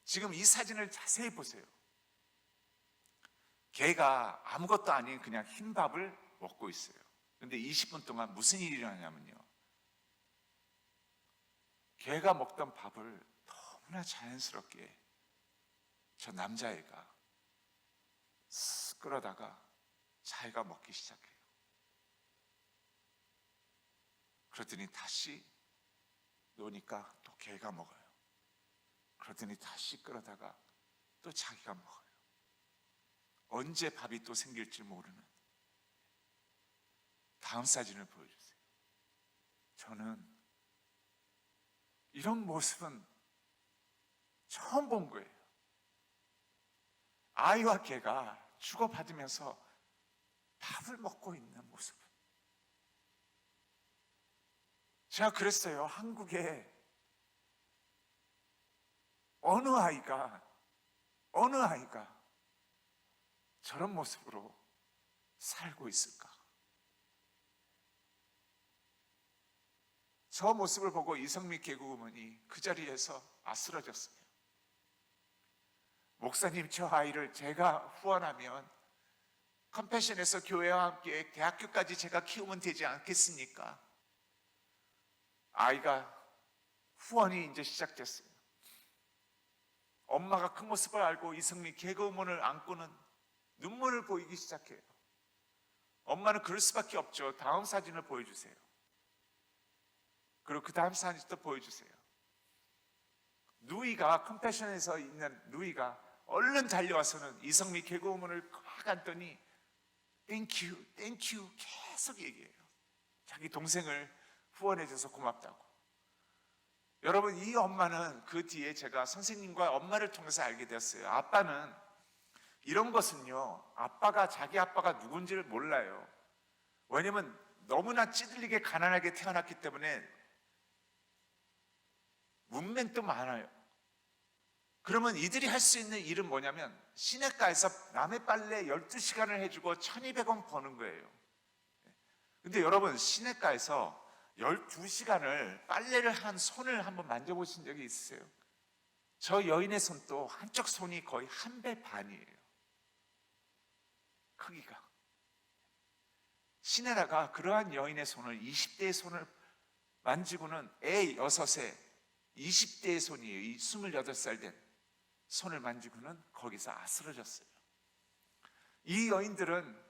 지금 이 사진을 자세히 보세요. 걔가 아무것도 아닌 그냥 흰밥을 먹고 있어요. 근데 20분 동안 무슨 일이 일어나냐면요, 걔가 먹던 밥을 너무나 자연스럽게 저 남자애가 쓱 끌어다가 자기가 먹기 시작해요. 그러더니 다시 노니까 또 걔가 먹어요. 그러더니 다시 끌어다가 또 자기가 먹어요. 언제 밥이 또 생길지 모르는. 다음 사진을 보여주세요. 저는 이런 모습은 처음 본 거예요. 아이와 개가 주고받으면서 밥을 먹고 있는 모습. 제가 그랬어요. 한국에 어느 아이가 저런 모습으로 살고 있을까? 저 모습을 보고 이성미 개그우먼이 그 자리에서 아쓰러졌어요. 목사님, 저 아이를 제가 후원하면 컴패션에서 교회와 함께 대학교까지 제가 키우면 되지 않겠습니까? 아이가 후원이 이제 시작됐어요. 엄마가 그 모습을 알고 이성미 개그우먼을 안고는 눈물을 보이기 시작해요. 엄마는 그럴 수밖에 없죠. 다음 사진을 보여주세요. 그리고 그 다음 사진도 보여주세요. 누이가, 컴패션에서 있는 누이가 얼른 달려와서는 이성미 개그우먼을 꽉 안더니 땡큐 계속 얘기해요. 자기 동생을 후원해줘서 고맙다고. 여러분, 이 엄마는 그 뒤에 제가 선생님과 엄마를 통해서 알게 되었어요. 아빠는 이런 것은요, 자기 아빠가 누군지를 몰라요. 왜냐면 너무나 찌들리게 가난하게 태어났기 때문에 문맹도 많아요. 그러면 이들이 할 수 있는 일은 뭐냐면 시냇가에서 남의 빨래 12시간을 해주고 1,200원 버는 거예요. 근데 여러분, 시냇가에서 12시간을 빨래를 한 손을 한번 만져보신 적이 있으세요? 저 여인의 손도 한쪽 손이 거의 한 배 반이에요. 크기가. 시내라가 그러한 여인의 손을, 20대의 손을 만지고는 애 6에 20대의 손이에요. 28살 된 손을 만지고는 거기서 아스러졌어요. 이 여인들은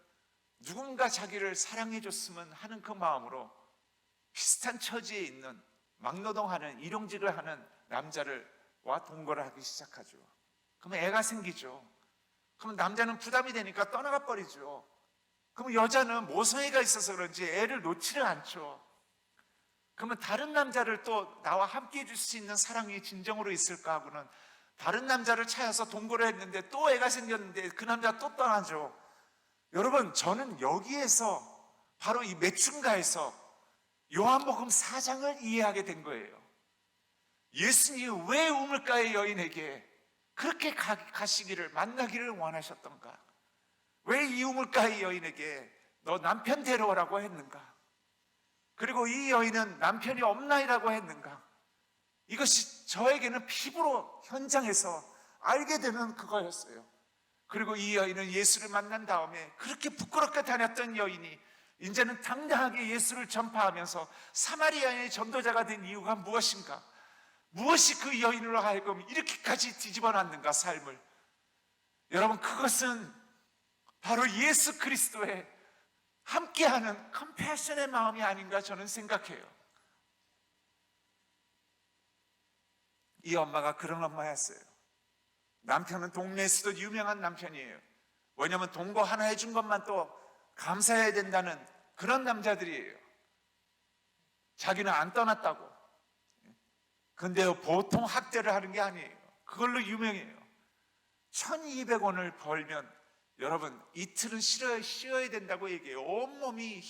누군가 자기를 사랑해 줬으면 하는 그 마음으로 비슷한 처지에 있는 막노동하는 일용직을 하는 남자와 동거를 하기 시작하죠. 그러면 애가 생기죠. 그러면 남자는 부담이 되니까 떠나가 버리죠. 그러면 여자는 모성애가 있어서 그런지 애를 놓지를 않죠. 그러면 다른 남자를 또 나와 함께 해줄 수 있는 사랑이 진정으로 있을까 하고는 다른 남자를 찾아서 동거를 했는데 또 애가 생겼는데 그 남자 또 떠나죠. 여러분, 저는 여기에서 바로 이 매춘가에서 요한복음 4장을 이해하게 된 거예요. 예수님이 왜 우물가의 여인에게 그렇게 가시기를, 만나기를 원하셨던가? 왜 이 우물가의 여인에게 너 남편 데려오라고 했는가? 그리고 이 여인은 남편이 없나이라고 했는가? 이것이 저에게는 피부로 현장에서 알게 되는 그거였어요. 그리고 이 여인은 예수를 만난 다음에 그렇게 부끄럽게 다녔던 여인이 이제는 당당하게 예수를 전파하면서 사마리아의 전도자가 된 이유가 무엇인가? 무엇이 그 여인으로 하여금 이렇게까지 뒤집어 놨는가, 삶을? 여러분, 그것은 바로 예수 그리스도의 함께하는 컴패션의 마음이 아닌가 저는 생각해요. 이 엄마가 그런 엄마였어요. 남편은 동네에서도 유명한 남편이에요. 왜냐하면 동거 하나 해준 것만 또 감사해야 된다는 그런 남자들이에요. 자기는 안 떠났다고. 근데 보통 학대를 하는 게 아니에요. 그걸로 유명해요. 1,200원을 벌면 여러분, 이틀은 쉬어야 된다고 얘기해요. 온몸이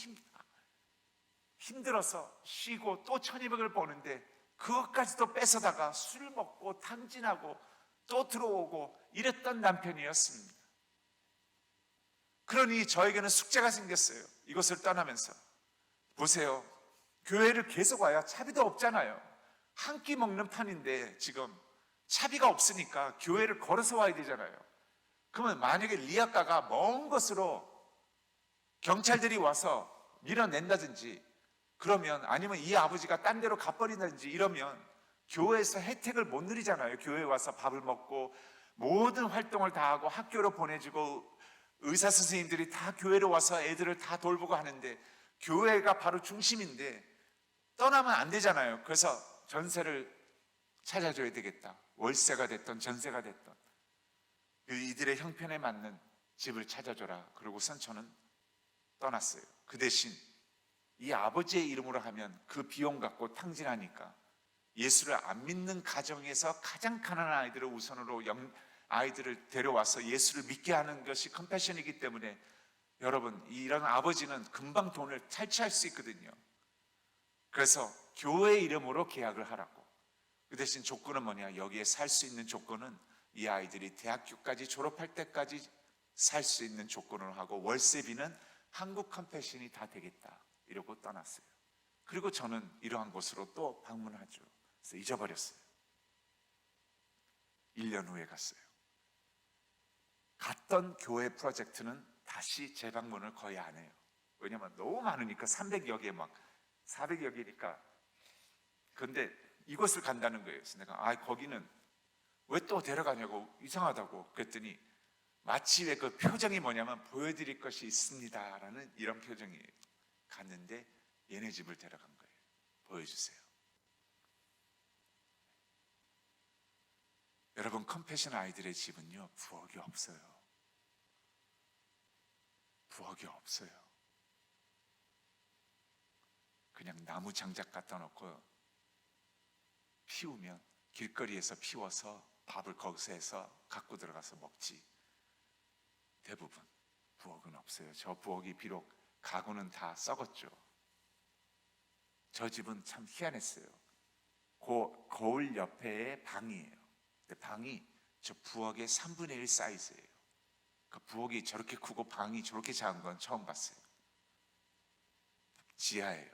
힘들어서 쉬고 또 1,200을 버는데 그것까지도 뺏어다가 술 먹고 탕진하고 또 들어오고 이랬던 남편이었습니다. 그러니 저에게는 숙제가 생겼어요. 이것을 떠나면서. 보세요. 교회를 계속 와야 차비도 없잖아요. 한 끼 먹는 판인데 지금 차비가 없으니까 교회를 걸어서 와야 되잖아요. 그러면 만약에 리아카가 먼 곳으로 경찰들이 와서 밀어낸다든지, 그러면 아니면 이 아버지가 딴 데로 가버린다든지 이러면 교회에서 혜택을 못 누리잖아요. 교회에 와서 밥을 먹고 모든 활동을 다 하고 학교로 보내주고 의사 선생님들이 다 교회로 와서 애들을 다 돌보고 하는데 교회가 바로 중심인데 떠나면 안 되잖아요. 그래서 전세를 찾아줘야 되겠다. 월세가 됐던 전세가 됐던 이들의 형편에 맞는 집을 찾아줘라. 그러고선 저는 떠났어요. 그 대신 이 아버지의 이름으로 하면 그 비용 갖고 탕진하니까 예수를 안 믿는 가정에서 가장 가난한 아이들을 우선으로 아이들을 데려와서 예수를 믿게 하는 것이 컴패션이기 때문에 여러분, 이런 아버지는 금방 돈을 탈취할 수 있거든요. 그래서 교회 이름으로 계약을 하라고. 그 대신 조건은 뭐냐? 여기에 살 수 있는 조건은 이 아이들이 대학교까지 졸업할 때까지 살 수 있는 조건으로 하고 월세비는 한국 컴패션이 다 되겠다. 이러고 떠났어요. 그리고 저는 이러한 곳으로 또 방문하죠. 그래서 잊어버렸어요. 1년 후에 갔어요. 갔던 교회 프로젝트는 다시 재방문을 거의 안 해요. 왜냐면 너무 많으니까 300여 개 막 400여 개니까. 근데 이곳을 간다는 거예요. 그래서 내가 거기는 왜 또 데려가냐고, 이상하다고 그랬더니 마치 왜 그 표정이 뭐냐면 보여드릴 것이 있습니다 라는 이런 표정이에요. 갔는데 얘네 집을 데려간 거예요. 보여주세요. 여러분, 컴패션 아이들의 집은요, 부엌이 없어요. 부엌이 없어요. 그냥 나무 장작 갖다 놓고 피우면 길거리에서 피워서 밥을 거기서 해서 갖고 들어가서 먹지. 대부분 부엌은 없어요. 저 부엌이 비록 가구는 다 썩었죠. 저 집은 참 희한했어요. 거울 옆에 방이에요. 근데 방이 저 부엌의 3분의 1 사이즈예요. 그 부엌이 저렇게 크고 방이 저렇게 작은 건 처음 봤어요. 지하예요.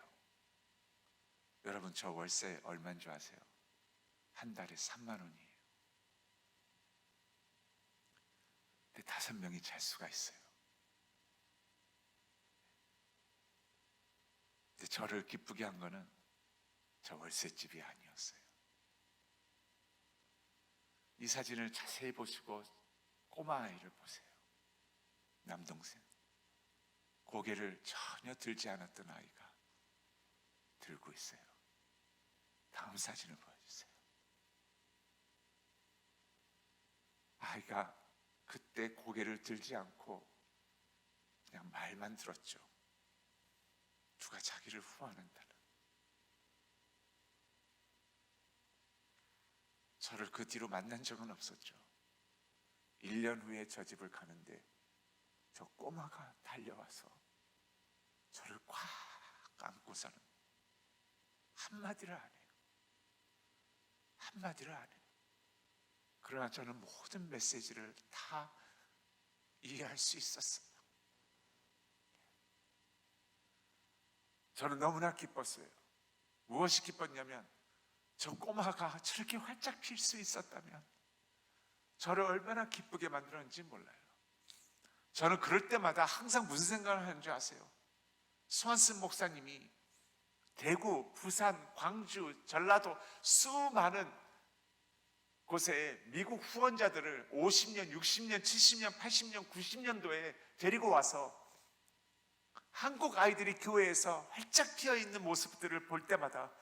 여러분, 저 월세 얼마인 줄 아세요? 한 달에 3만 원이에요. 근데 5명이 잘 수가 있어요. 근데 저를 기쁘게 한 거는 저 월세집이 아니었어요. 이 사진을 자세히 보시고 꼬마 아이를 보세요. 남동생. 고개를 전혀 들지 않았던 아이가 들고 있어요. 다음 사진을 보여주세요. 아이가 그때 고개를 들지 않고 그냥 말만 들었죠. 누가 자기를 후원한다는. 저를 그 뒤로 만난 적은 없었죠. 1년 후에 저 집을 가는데 저 꼬마가 달려와서 저를 꽉 안고서는 한마디를 안 해요. 한마디를 안 해요. 그러나 저는 모든 메시지를 다 이해할 수 있었어요. 저는 너무나 기뻤어요. 무엇이 기뻤냐면 저 꼬마가 저렇게 활짝 필 수 있었다면 저를 얼마나 기쁘게 만들었는지 몰라요. 저는 그럴 때마다 항상 무슨 생각을 하는 줄 아세요? 스완슨 목사님이 대구, 부산, 광주, 전라도 수많은 곳에 미국 후원자들을 50년, 60년, 70년, 80년, 90년도에 데리고 와서 한국 아이들이 교회에서 활짝 피어있는 모습들을 볼 때마다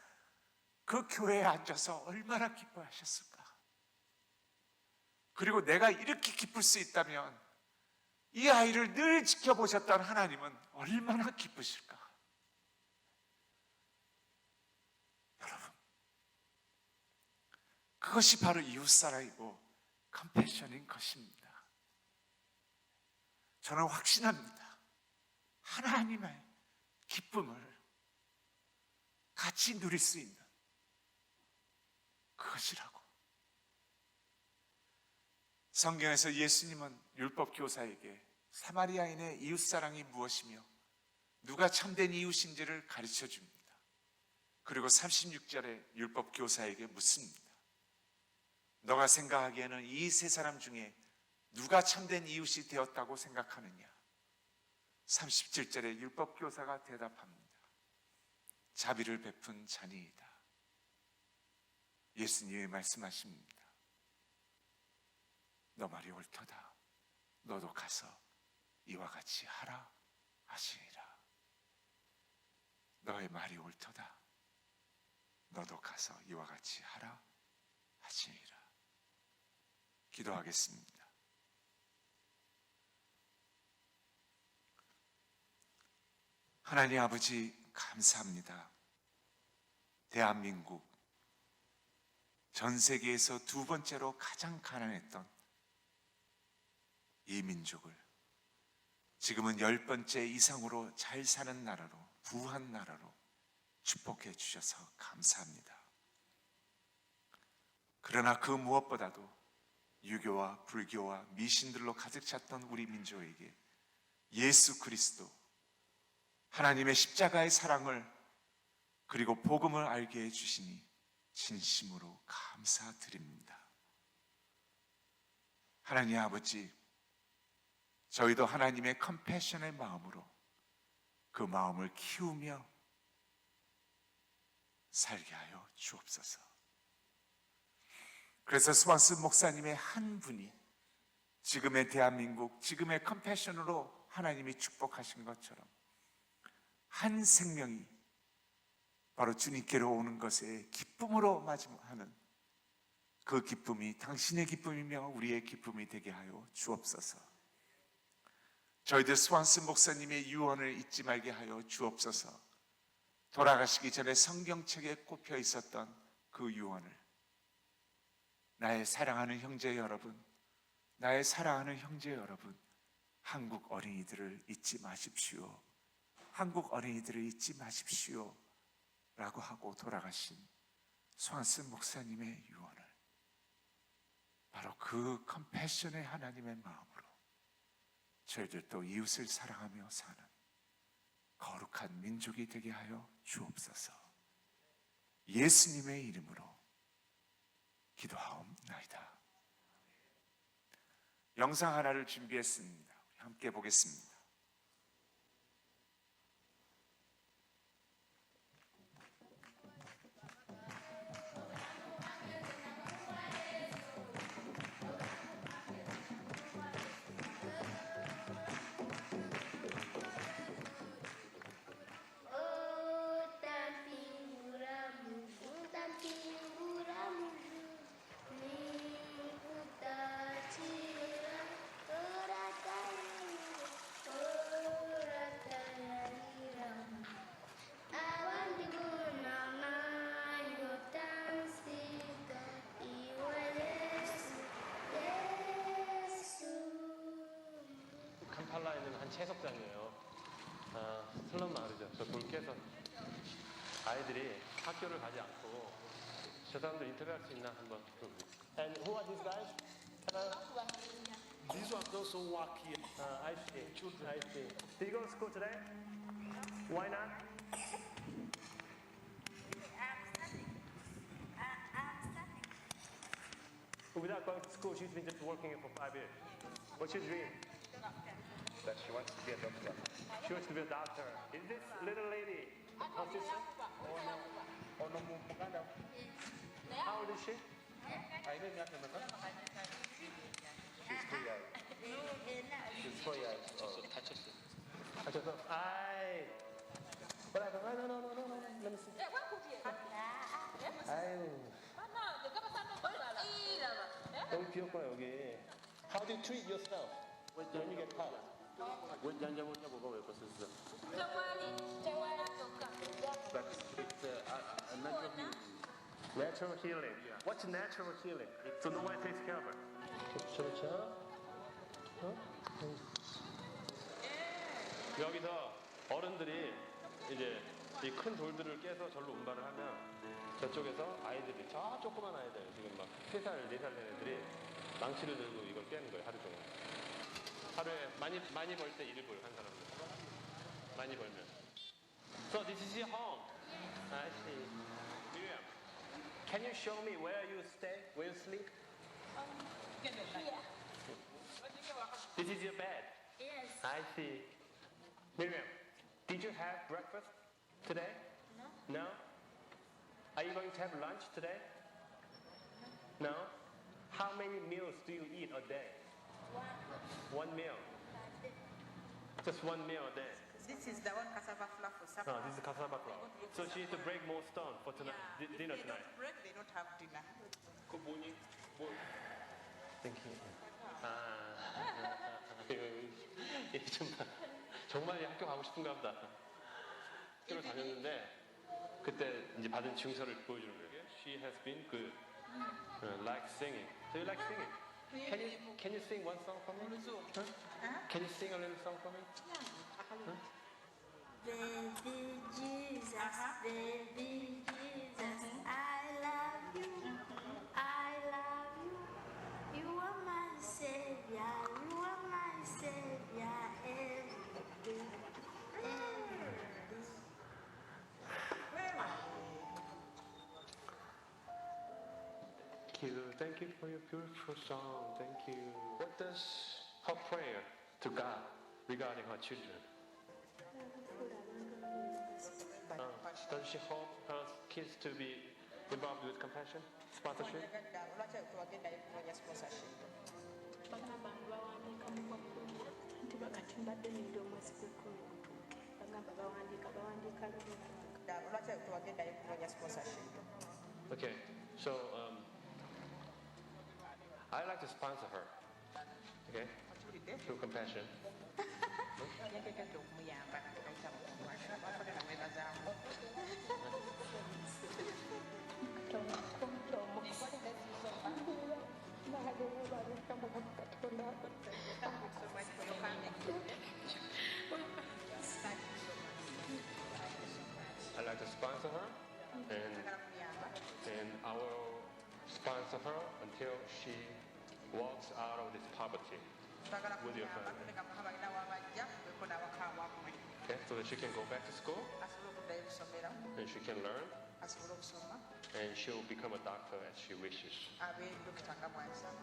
그 교회에 앉아서 얼마나 기뻐하셨을까. 그리고 내가 이렇게 기쁠 수 있다면 이 아이를 늘 지켜보셨던 하나님은 얼마나 기쁘실까. 여러분, 그것이 바로 이웃사랑이고 컴패션인 것입니다. 저는 확신합니다. 하나님의 기쁨을 같이 누릴 수 있는 그것이라고. 성경에서 예수님은 율법 교사에게 사마리아인의 이웃사랑이 무엇이며 누가 참된 이웃인지를 가르쳐 줍니다. 그리고 36절에 율법 교사에게 묻습니다. 너가 생각하기에는 이 세 사람 중에 누가 참된 이웃이 되었다고 생각하느냐? 37절에 율법 교사가 대답합니다. 자비를 베푼 자니이다. 예수님이 말씀하십니다. 너 말이 옳도다. 너도 가서 이와 같이 하라 하시니라. 너의 말이 옳도다. 너도 가서 이와 같이 하라 하시니라. 기도하겠습니다. 하나님 아버지, 감사합니다. 대한민국, 전 세계에서 두 번째로 가장 가난했던 이 민족을 지금은 10번째 이상으로 잘 사는 나라로, 부한 나라로 축복해 주셔서 감사합니다. 그러나 그 무엇보다도 유교와 불교와 미신들로 가득 찼던 우리 민족에게 예수 그리스도, 하나님의 십자가의 사랑을 그리고 복음을 알게 해주시니 진심으로 감사드립니다. 하나님 아버지, 저희도 하나님의 컴패션의 마음으로 그 마음을 키우며 살게 하여 주옵소서. 그래서 스완슨 목사님의 한 분이 지금의 대한민국, 지금의 컴패션으로 하나님이 축복하신 것처럼 한 생명이 바로 주님께로 오는 것에 기쁨으로 맞이하는 그 기쁨이 당신의 기쁨이며 우리의 기쁨이 되게 하여 주옵소서. 저희들 스완슨 목사님의 유언을 잊지 말게 하여 주옵소서. 돌아가시기 전에 성경책에 꼽혀 있었던 그 유언을 나의 사랑하는 형제 여러분, 나의 사랑하는 형제 여러분, 한국 어린이들을 잊지 마십시오. 한국 어린이들을 잊지 마십시오. 라고 하고 돌아가신 스완슨 목사님의 유언을 바로 그 컴패션의 하나님의 마음으로 저희들도 이웃을 사랑하며 사는 거룩한 민족이 되게 하여 주옵소서. 예수님의 이름으로 기도하옵나이다. 영상 하나를 준비했습니다. 우리 함께 보겠습니다. 캄팔라에는 한 채석장이에요. 슬럼 마을이죠. 저 돌 깨서 아이들이 학교를 가지 않고 저 사람들 인터뷰할 수 있나 한번 물어보겠습니다. And who are these guys? These are those who work here. I see. I see. Did you go to school today? Why not? Without going to school, she's been just working here for 5 years. What's your dream? That she wants to be a doctor. She wants to be a doctor. Is this little lady her sister? Ono muganda. How old is she? Aina miaka mingapi? She's 2 years. She's 4 years. 다쳤어. 다쳤어. 아이. What happened? No. Let me see. 아유. 너무 귀엽구나 여기. How do you treat yourself when you get hurt? 원장자 뭐가 왜 벗었어? But it's a natural healing. Natural healing. What's natural healing? So no one takes care of her. 그렇죠. 여기서 어른들이 이제 이 큰 돌들을 깨서 절로 운반을 하면 저쪽에서 아이들이 저 조그만 아이들 지금 막 3살, 4살 된 애들이 망치를 들고 이걸 깨는 거예요 하루 종일. 하루에 많이 벌 때 1불 한 사람들. 많이 벌면. So this is your home. I see. Miriam, can you show me where you stay, where you sleep? This is your bed. Yes. I see. Miriam, did you have breakfast today? No. No? Are you going to have lunch today? No. How many meals do you eat a day? One meal. Just one meal a day. This is the one cassava flour for supper. No, this is cassava flour. So she needs to break more stone for tonight, dinner They tonight. don't break, they don't have dinner. Thank you. 얘 정말 학교 가고 싶은가 보다. 학교를 다녔는데 그때 이제 받은 증서를 보여주는 거예요. She has been good, like singing. Do you like singing? Can you sing one song for me? Huh? Can you sing a little song for me? Baby Jesus, baby Jesus, I love you, I love you. You are my savior, you are my savior, every Thank you for your beautiful song. Thank you. What does her prayer to God regarding her children? Does she hope her kids to be involved with compassion, sponsorship? Lwaki wagendayo kunoonya sponsorship? bagamba bawandiika mu kwakkumi nti bakati mbadde nenda omwezi gw'ekkumi gutuuke bagamba bawandiika lulwaka. Lwaki wagendayo kunoonya sponsorship? Okay, so I like to sponsor her. Okay, Okiwulidde? through compassion. Yanteekedde okumuyamba ayita mukumwagala bafune namwebazaamu. Thank you so much for your kindness. sponsor her, and Njagala kumuyamba. I will sponsor her until she walks out of this poverty. Twagala With your kumuyamba family. tuleka Mukama alina wabajja kubeeko n'awaka wammwe. Okay, so that she can go back to school Asobole okuddayo okusomera, and she can learn, asobole okusoma, and she'll become a doctor as she wishes. abe dokita nga bw'asaba.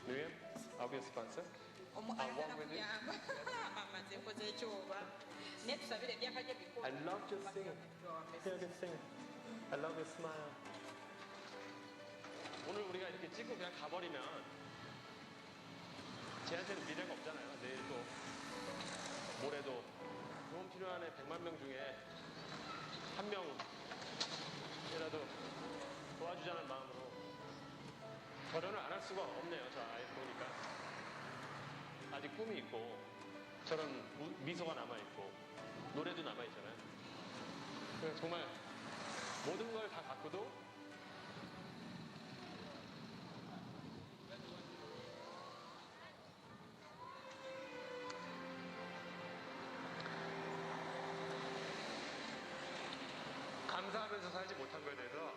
Miriam, I'll be a sponsor. Ayagala kuyamba. Mama nze nkoze ekyoba. Naye tusabire ebyaka gye bikulu. I love your singing. You're a good singer. I love your smile. 오늘 우리가 이렇게 찍고 그냥 가버리면 쟤한테는 미래가 없잖아요. 내일 또 모레도 도움 필요한 애 100만 명 중에 한 명이라도 도와주자는 마음으로 결혼을 안 할 수가 없네요. 저 아이 보니까 아직 꿈이 있고 저런 미소가 남아있고 노래도 남아있잖아요. 그래서 정말 모든 걸 다 갖고도 감사하면서 살지 못한 거에 대해서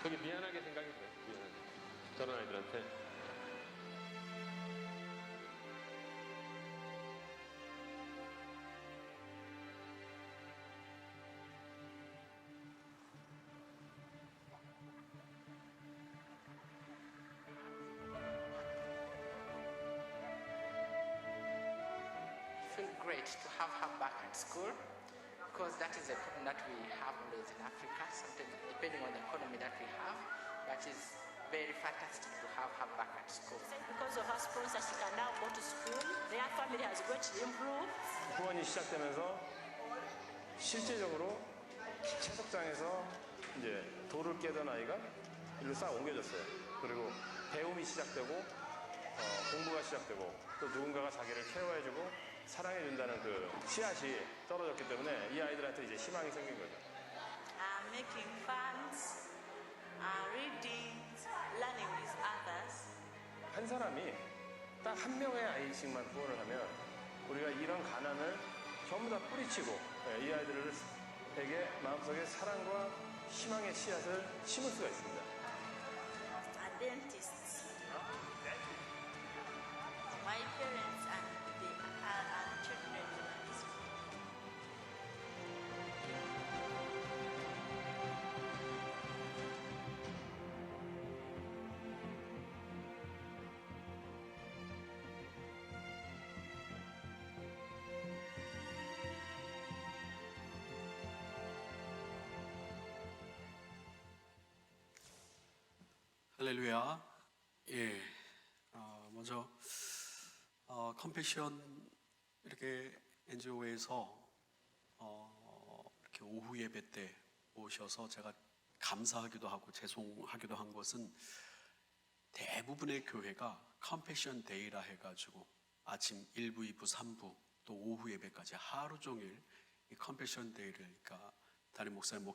되게 미안하게 생각이 들어요. 미안하게. 저런 아이들한테. Feel great to have her back at school because that is a problem that we have always in Africa, sometimes depending on the economy that we have, but it's very fantastic to have her back at school. Because of her sponsor, she can now go to school. Their family has greatly improved. 후원이 시작되면서 실제적으로 채석장에서 이제 돌을 깨던 아이가 일로 싹 옮겨졌어요. 그리고 배움이 시작되고 공부가 시작되고 또 누군가가 자기를 케어해주고 사랑해준다는 그 씨앗이 떨어졌기 때문에 이 아이들한테 이제 희망이 생긴 거죠. Making funds, reading, learning with others. 한 사람이 딱 한 명의 아이씩만 후원을 하면 우리가 이런 가난을 전부 다 뿌리치고 이 아이들에게 마음속에 사랑과 희망의 씨앗을 심을 수가 있습니다. Are dentists. My parents and the children in school. 할렐루야. 예. 먼저 컴패션 이렇게 NGO에서 이렇게 오후 예배 때 오셔서 제가 감사하기도 하고 죄송하기도 한 것은 대부분의 교회가 컴패션 데이라 해가지고 아침 1부, 2부, 3부 또 오후 예배까지 하루 종일 이 컴패션 데이를 그러니까 담임 목사님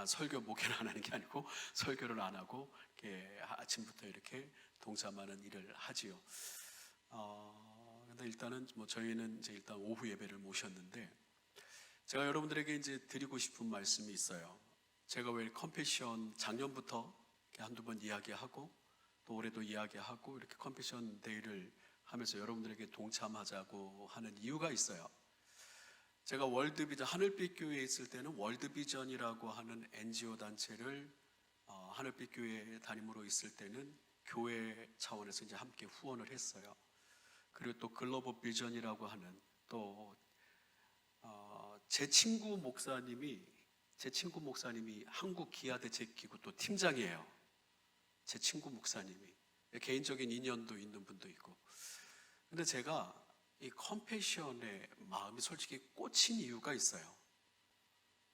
설교 목회를 안 하는 게 아니고 설교를 안 하고 이렇게 아침부터 이렇게 동참하는 일을 하지요. 근데 일단은 뭐 저희는 이제 일단 오후 예배를 모셨는데 제가 여러분들에게 이제 드리고 싶은 말씀이 있어요. 제가 왜 컴패션 작년부터 이렇게 한두 번 이야기하고 또 올해도 이야기하고 이렇게 컴패션 데이를 하면서 여러분들에게 동참하자고 하는 이유가 있어요. 제가 월드비전 하늘빛 교회에 있을 때는 월드비전이라고 하는 NGO 단체를 하늘빛 교회 담임으로 있을 때는 교회 차원에서 이제 함께 후원을 했어요. 그리고 또 글로벌 비전이라고 하는 또 제 친구 목사님이 한국 기아 대책 기구 또 팀장이에요. 제 친구 목사님이 개인적인 인연도 있는 분도 있고. 근데 제가 이 컴패션의 마음이 솔직히 꽂힌 이유가 있어요.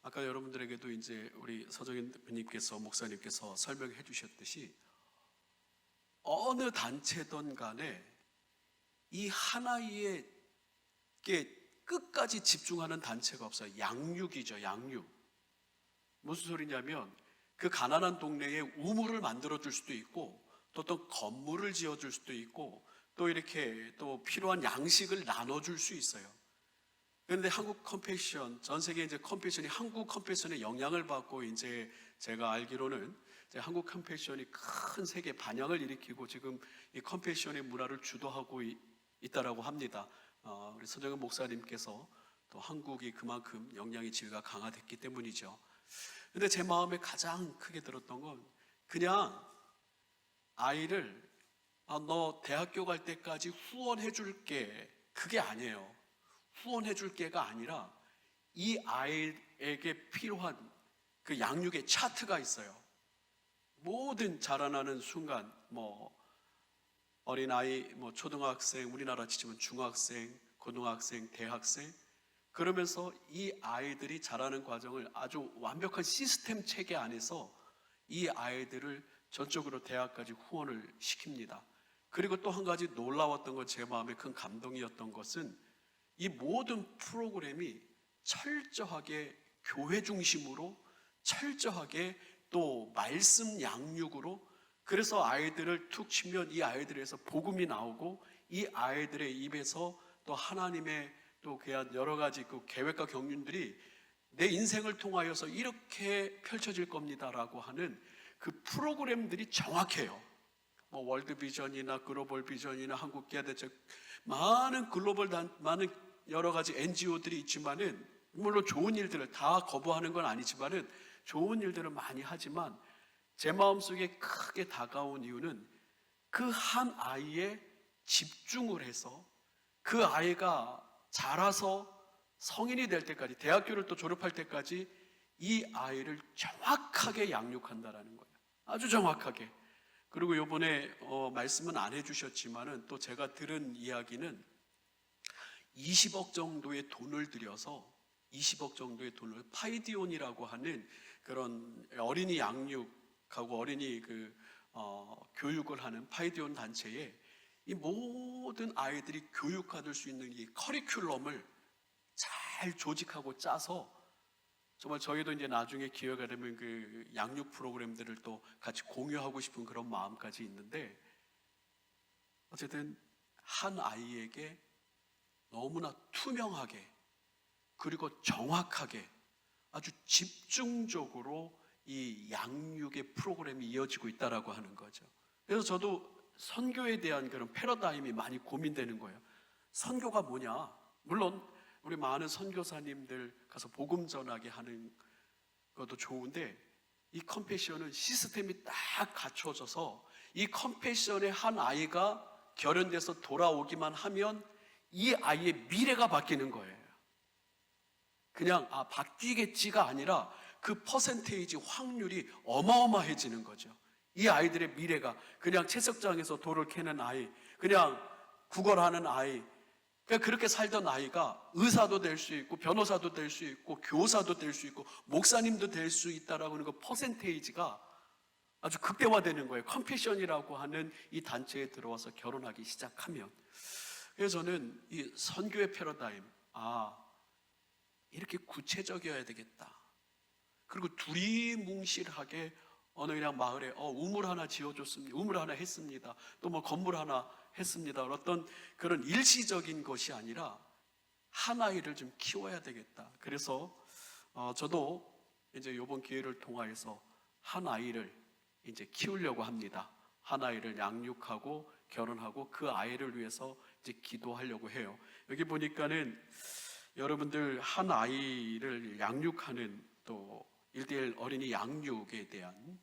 아까 여러분들에게도 이제 우리 서정인 부님께서 목사님께서 설명해 주셨듯이 어느 단체든 간에 이 하나의 끝까지 집중하는 단체가 없어요. 양육이죠, 양육. 무슨 소리냐면 그 가난한 동네에 우물을 만들어 줄 수도 있고 또 어떤 건물을 지어 줄 수도 있고 또 이렇게 또 필요한 양식을 나눠 줄 수 있어요. 그런데 한국 컴패션, 전 세계 이제 컴패션이 한국 컴패션의 영향을 받고 이제 제가 알기로는 이제 한국 컴패션이 큰 세계 반향을 일으키고 지금 이 컴패션의 문화를 주도하고 있다라고 합니다. 우리 서정현 목사님께서 또 한국이 그만큼 영향의 지위가 강화됐기 때문이죠. 근데 제 마음에 가장 크게 들었던 건 그냥 아이를 너 대학교 갈 때까지 후원해 줄게, 그게 아니에요. 후원해 줄게가 아니라 이 아이에게 필요한 그 양육의 차트가 있어요. 모든 자라나는 순간 어린아이, 초등학생, 우리나라 치면 중학생, 고등학생, 대학생, 그러면서 이 아이들이 자라는 과정을 아주 완벽한 시스템 체계 안에서 이 아이들을 전적으로 대학까지 후원을 시킵니다. 그리고 또 한 가지 놀라웠던 건, 제 마음에 큰 감동이었던 것은 이 모든 프로그램이 철저하게 교회 중심으로, 철저하게 또 말씀 양육으로, 그래서 아이들을 툭 치면 이 아이들에서 복음이 나오고 이 아이들의 입에서 또 하나님의 또 그냥 여러 가지 그 계획과 경륜들이 내 인생을 통하여서 이렇게 펼쳐질 겁니다라고 하는 그 프로그램들이 정확해요. 월드 비전이나 글로벌 비전이나 한국 기아대책, 많은 많은 여러 가지 NGO들이 있지만은, 물론 좋은 일들을 다 거부하는 건 아니지만은 좋은 일들을 많이 하지만, 제 마음속에 크게 다가온 이유는 그 한 아이에 집중을 해서 그 아이가 자라서 성인이 될 때까지, 대학교를 또 졸업할 때까지 이 아이를 정확하게 양육한다라는 거예요. 아주 정확하게. 그리고 이번에 말씀은 안 해주셨지만은 또 제가 들은 이야기는 20억 정도의 돈을 들여서 20억 정도의 돈을 파이디온이라고 하는 그런 어린이 양육하고 어린이 교육을 하는 파이디온 단체에 이 모든 아이들이 교육받을 수 있는 이 커리큘럼을 잘 조직하고 짜서, 정말 저희도 이제 나중에 기회가 되면 그 양육 프로그램들을 또 같이 공유하고 싶은 그런 마음까지 있는데, 어쨌든 한 아이에게 너무나 투명하게 그리고 정확하게 아주 집중적으로 이 양육의 프로그램이 이어지고 있다라고 하는 거죠. 그래서 저도 선교에 대한 그런 패러다임이 많이 고민되는 거예요. 선교가 뭐냐? 물론 우리 많은 선교사님들 가서 복음 전하게 하는 것도 좋은데, 이 컴패션은 시스템이 딱 갖춰져서 이 컴패션의 한 아이가 결연돼서 돌아오기만 하면 이 아이의 미래가 바뀌는 거예요. 그냥 바뀌겠지가 아니라 그 퍼센테이지 확률이 어마어마해지는 거죠. 이 아이들의 미래가, 그냥 채석장에서 돌을 캐는 아이, 그냥 구걸하는 아이, 그렇게 살던 아이가 의사도 될 수 있고 변호사도 될 수 있고 교사도 될 수 있고 목사님도 될 수 있다라고 하는 그 퍼센테이지가 아주 극대화되는 거예요. 컴패션이라고 하는 이 단체에 들어와서 결혼하기 시작하면. 그래서 저는 이 선교의 패러다임, 이렇게 구체적이어야 되겠다. 그리고 두리뭉실하게 어느 그냥 마을에 우물 하나 지어줬습니다, 우물 하나 했습니다, 또 건물 하나 했습니다, 어떤 그런 일시적인 것이 아니라 한 아이를 좀 키워야 되겠다. 그래서 저도 이제 이번 기회를 통하여서 한 아이를 이제 키우려고 합니다. 한 아이를 양육하고 결혼하고 그 아이를 위해서 이제 기도하려고 해요. 여기 보니까는 여러분들 한 아이를 양육하는 또 1:1 어린이 양육에 대한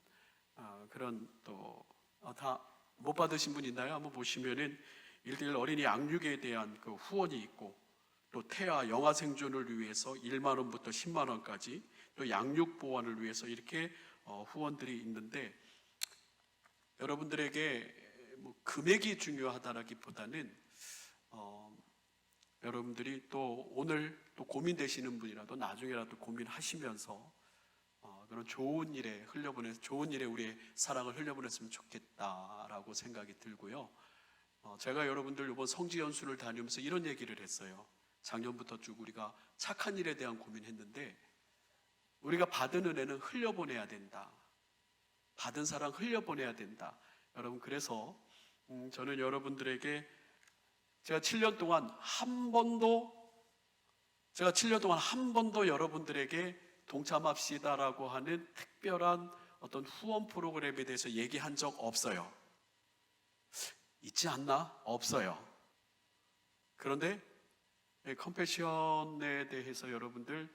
그런 또 다 못 받으신 분 있나요? 한번 보시면은 1:1 어린이 양육에 대한 그 후원이 있고, 또 태아 영아 생존을 위해서 1만 원부터 10만 원까지, 또 양육 보완을 위해서 이렇게 후원들이 있는데, 여러분들에게 금액이 중요하다라기보다는 여러분들이 또 오늘 또 고민되시는 분이라도 나중에라도 고민하시면서 그런 좋은 일에 우리의 사랑을 흘려보냈으면 좋겠다라고 생각이 들고요. 제가 여러분들 이번 성지 연수를 다니면서 이런 얘기를 했어요. 작년부터 쭉 우리가 착한 일에 대한 고민했는데, 우리가 받은 은혜는 흘려보내야 된다. 받은 사랑 흘려보내야 된다. 여러분, 그래서 저는 여러분들에게 제가 7년 동안 한 번도 여러분들에게 동참합시다라고 하는 특별한 어떤 후원 프로그램에 대해서 얘기한 적 없어요. 있지 않나? 없어요. 그런데 컴패션에 대해서 여러분들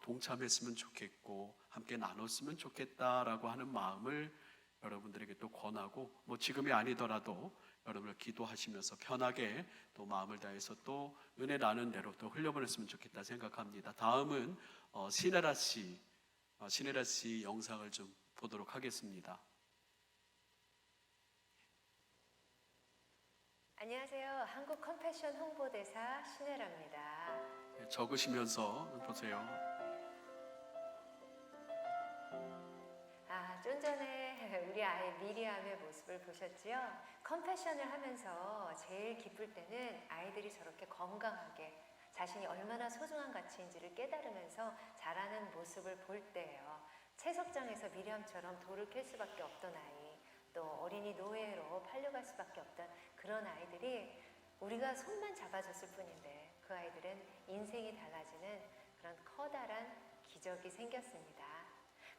동참했으면 좋겠고 함께 나눴으면 좋겠다라고 하는 마음을 여러분들에게 또 권하고, 뭐 지금이 아니더라도 여러분들 기도하시면서 편하게 또 마음을 다해서 또 은혜 나는 대로 또 흘려보냈으면 좋겠다 생각합니다. 다음은 시네라 씨 영상을 좀 보도록 하겠습니다. 안녕하세요. 한국 컴패션 홍보대사 신혜라입니다. 적으시면서 보세요. 좀 전에 우리 아이 미리암의 모습을 보셨지요? 컴패션을 하면서 제일 기쁠 때는 아이들이 저렇게 건강하게 자신이 얼마나 소중한 가치인지를 깨달으면서 자라는 모습을 볼 때예요. 채석장에서 미리암처럼 돌을 캘 수밖에 없던 아이, 또 어린이 노예로 팔려갈 수밖에 없던 그런 아이들이 우리가 손만 잡아줬을 뿐인데 그 아이들은 인생이 달라지는 그런 커다란 기적이 생겼습니다.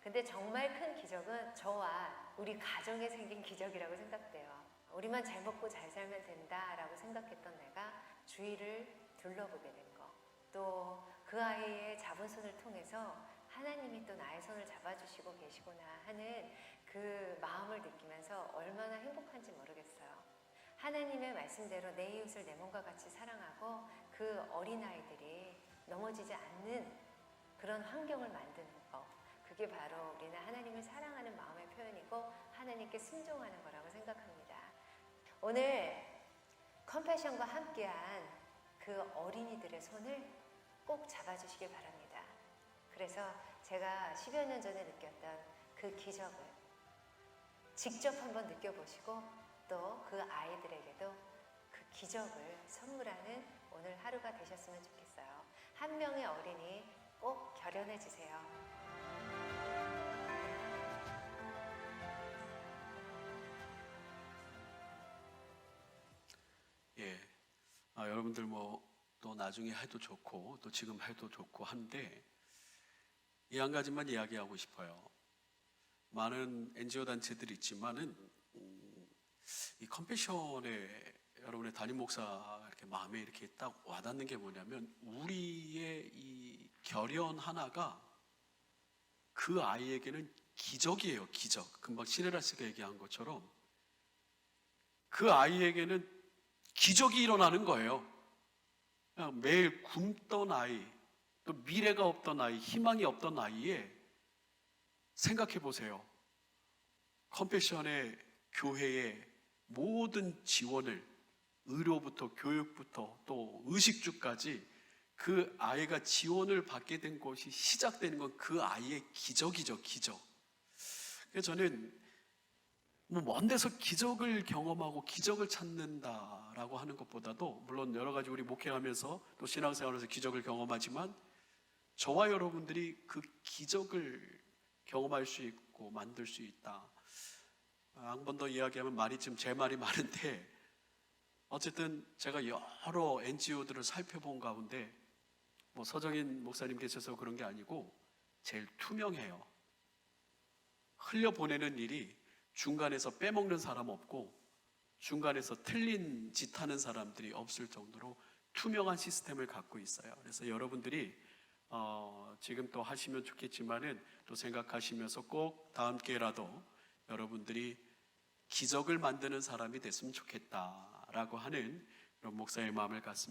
근데 정말 큰 기적은 저와 우리 가정에 생긴 기적이라고 생각돼요. 우리만 잘 먹고 잘 살면 된다라고 생각했던 내가 주위를 둘러보게 된 거, 또 그 아이의 잡은 손을 통해서 하나님이 또 나의 손을 잡아주시고 계시구나 하는 그 마음을 느끼면서 얼마나 행복한지 모르겠어요. 하나님의 말씀대로 내 이웃을 내 몸과 같이 사랑하고 그 어린아이들이 넘어지지 않는 그런 환경을 만드는 거, 그게 바로 우리는 하나님을 사랑하는 마음의 표현이고 하나님께 순종하는 거라고 생각합니다. 오늘 컴패션과 함께한 그 어린이들의 손을 꼭 잡아주시길 바랍니다. 그래서 제가 10여 년 전에 느꼈던 그 기적을 직접 한번 느껴보시고 또 그 아이들에게도 그 기적을 선물하는 오늘 하루가 되셨으면 좋겠어요. 한 명의 어린이 꼭 결연해 주세요. 예, 여러분들 뭐 또 나중에 해도 좋고 또 지금 해도 좋고 한데 이 한 가지만 이야기하고 싶어요. 많은 NGO 단체들이 있지만은 이 컴패션에 여러분의 담임 목사 이렇게 마음에 이렇게 딱 와닿는 게 뭐냐면 우리의 이 결연 하나가 그 아이에게는 기적이에요. 기적. 금방 시네라 씨가 얘기한 것처럼 그 아이에게는 기적이 일어나는 거예요. 그냥 매일 굶던 아이, 또 미래가 없던 아이, 희망이 없던 아이에 생각해 보세요. 컴패션의 교회의 모든 지원을 의료부터 교육부터 또 의식주까지 그 아이가 지원을 받게 된 것이 시작되는 건 그 아이의 기적이죠, 기적. 그래서 저는 뭐 먼 데서 기적을 경험하고 기적을 찾는다라고 하는 것보다도 물론 여러 가지 우리 목회하면서 또 신앙생활에서 기적을 경험하지만 저와 여러분들이 그 기적을 경험할 수 있고 만들 수 있다. 한 번 더 이야기하면 말이 좀 제 말이 많은데 어쨌든 제가 여러 NGO들을 살펴본 가운데 뭐 서정인 목사님 계셔서 그런 게 아니고 제일 투명해요. 흘려보내는 일이 중간에서 빼먹는 사람 없고 중간에서 틀린 짓 하는 사람들이 없을 정도로 투명한 시스템을 갖고 있어요. 그래서 여러분들이 지금 또 하시면 좋겠지만은 또 생각하시면서 꼭 다음 기회라도 여러분들이 기적을 만드는 사람이 됐으면 좋겠다라고 하는 그런 목사의 마음을 갖습니다.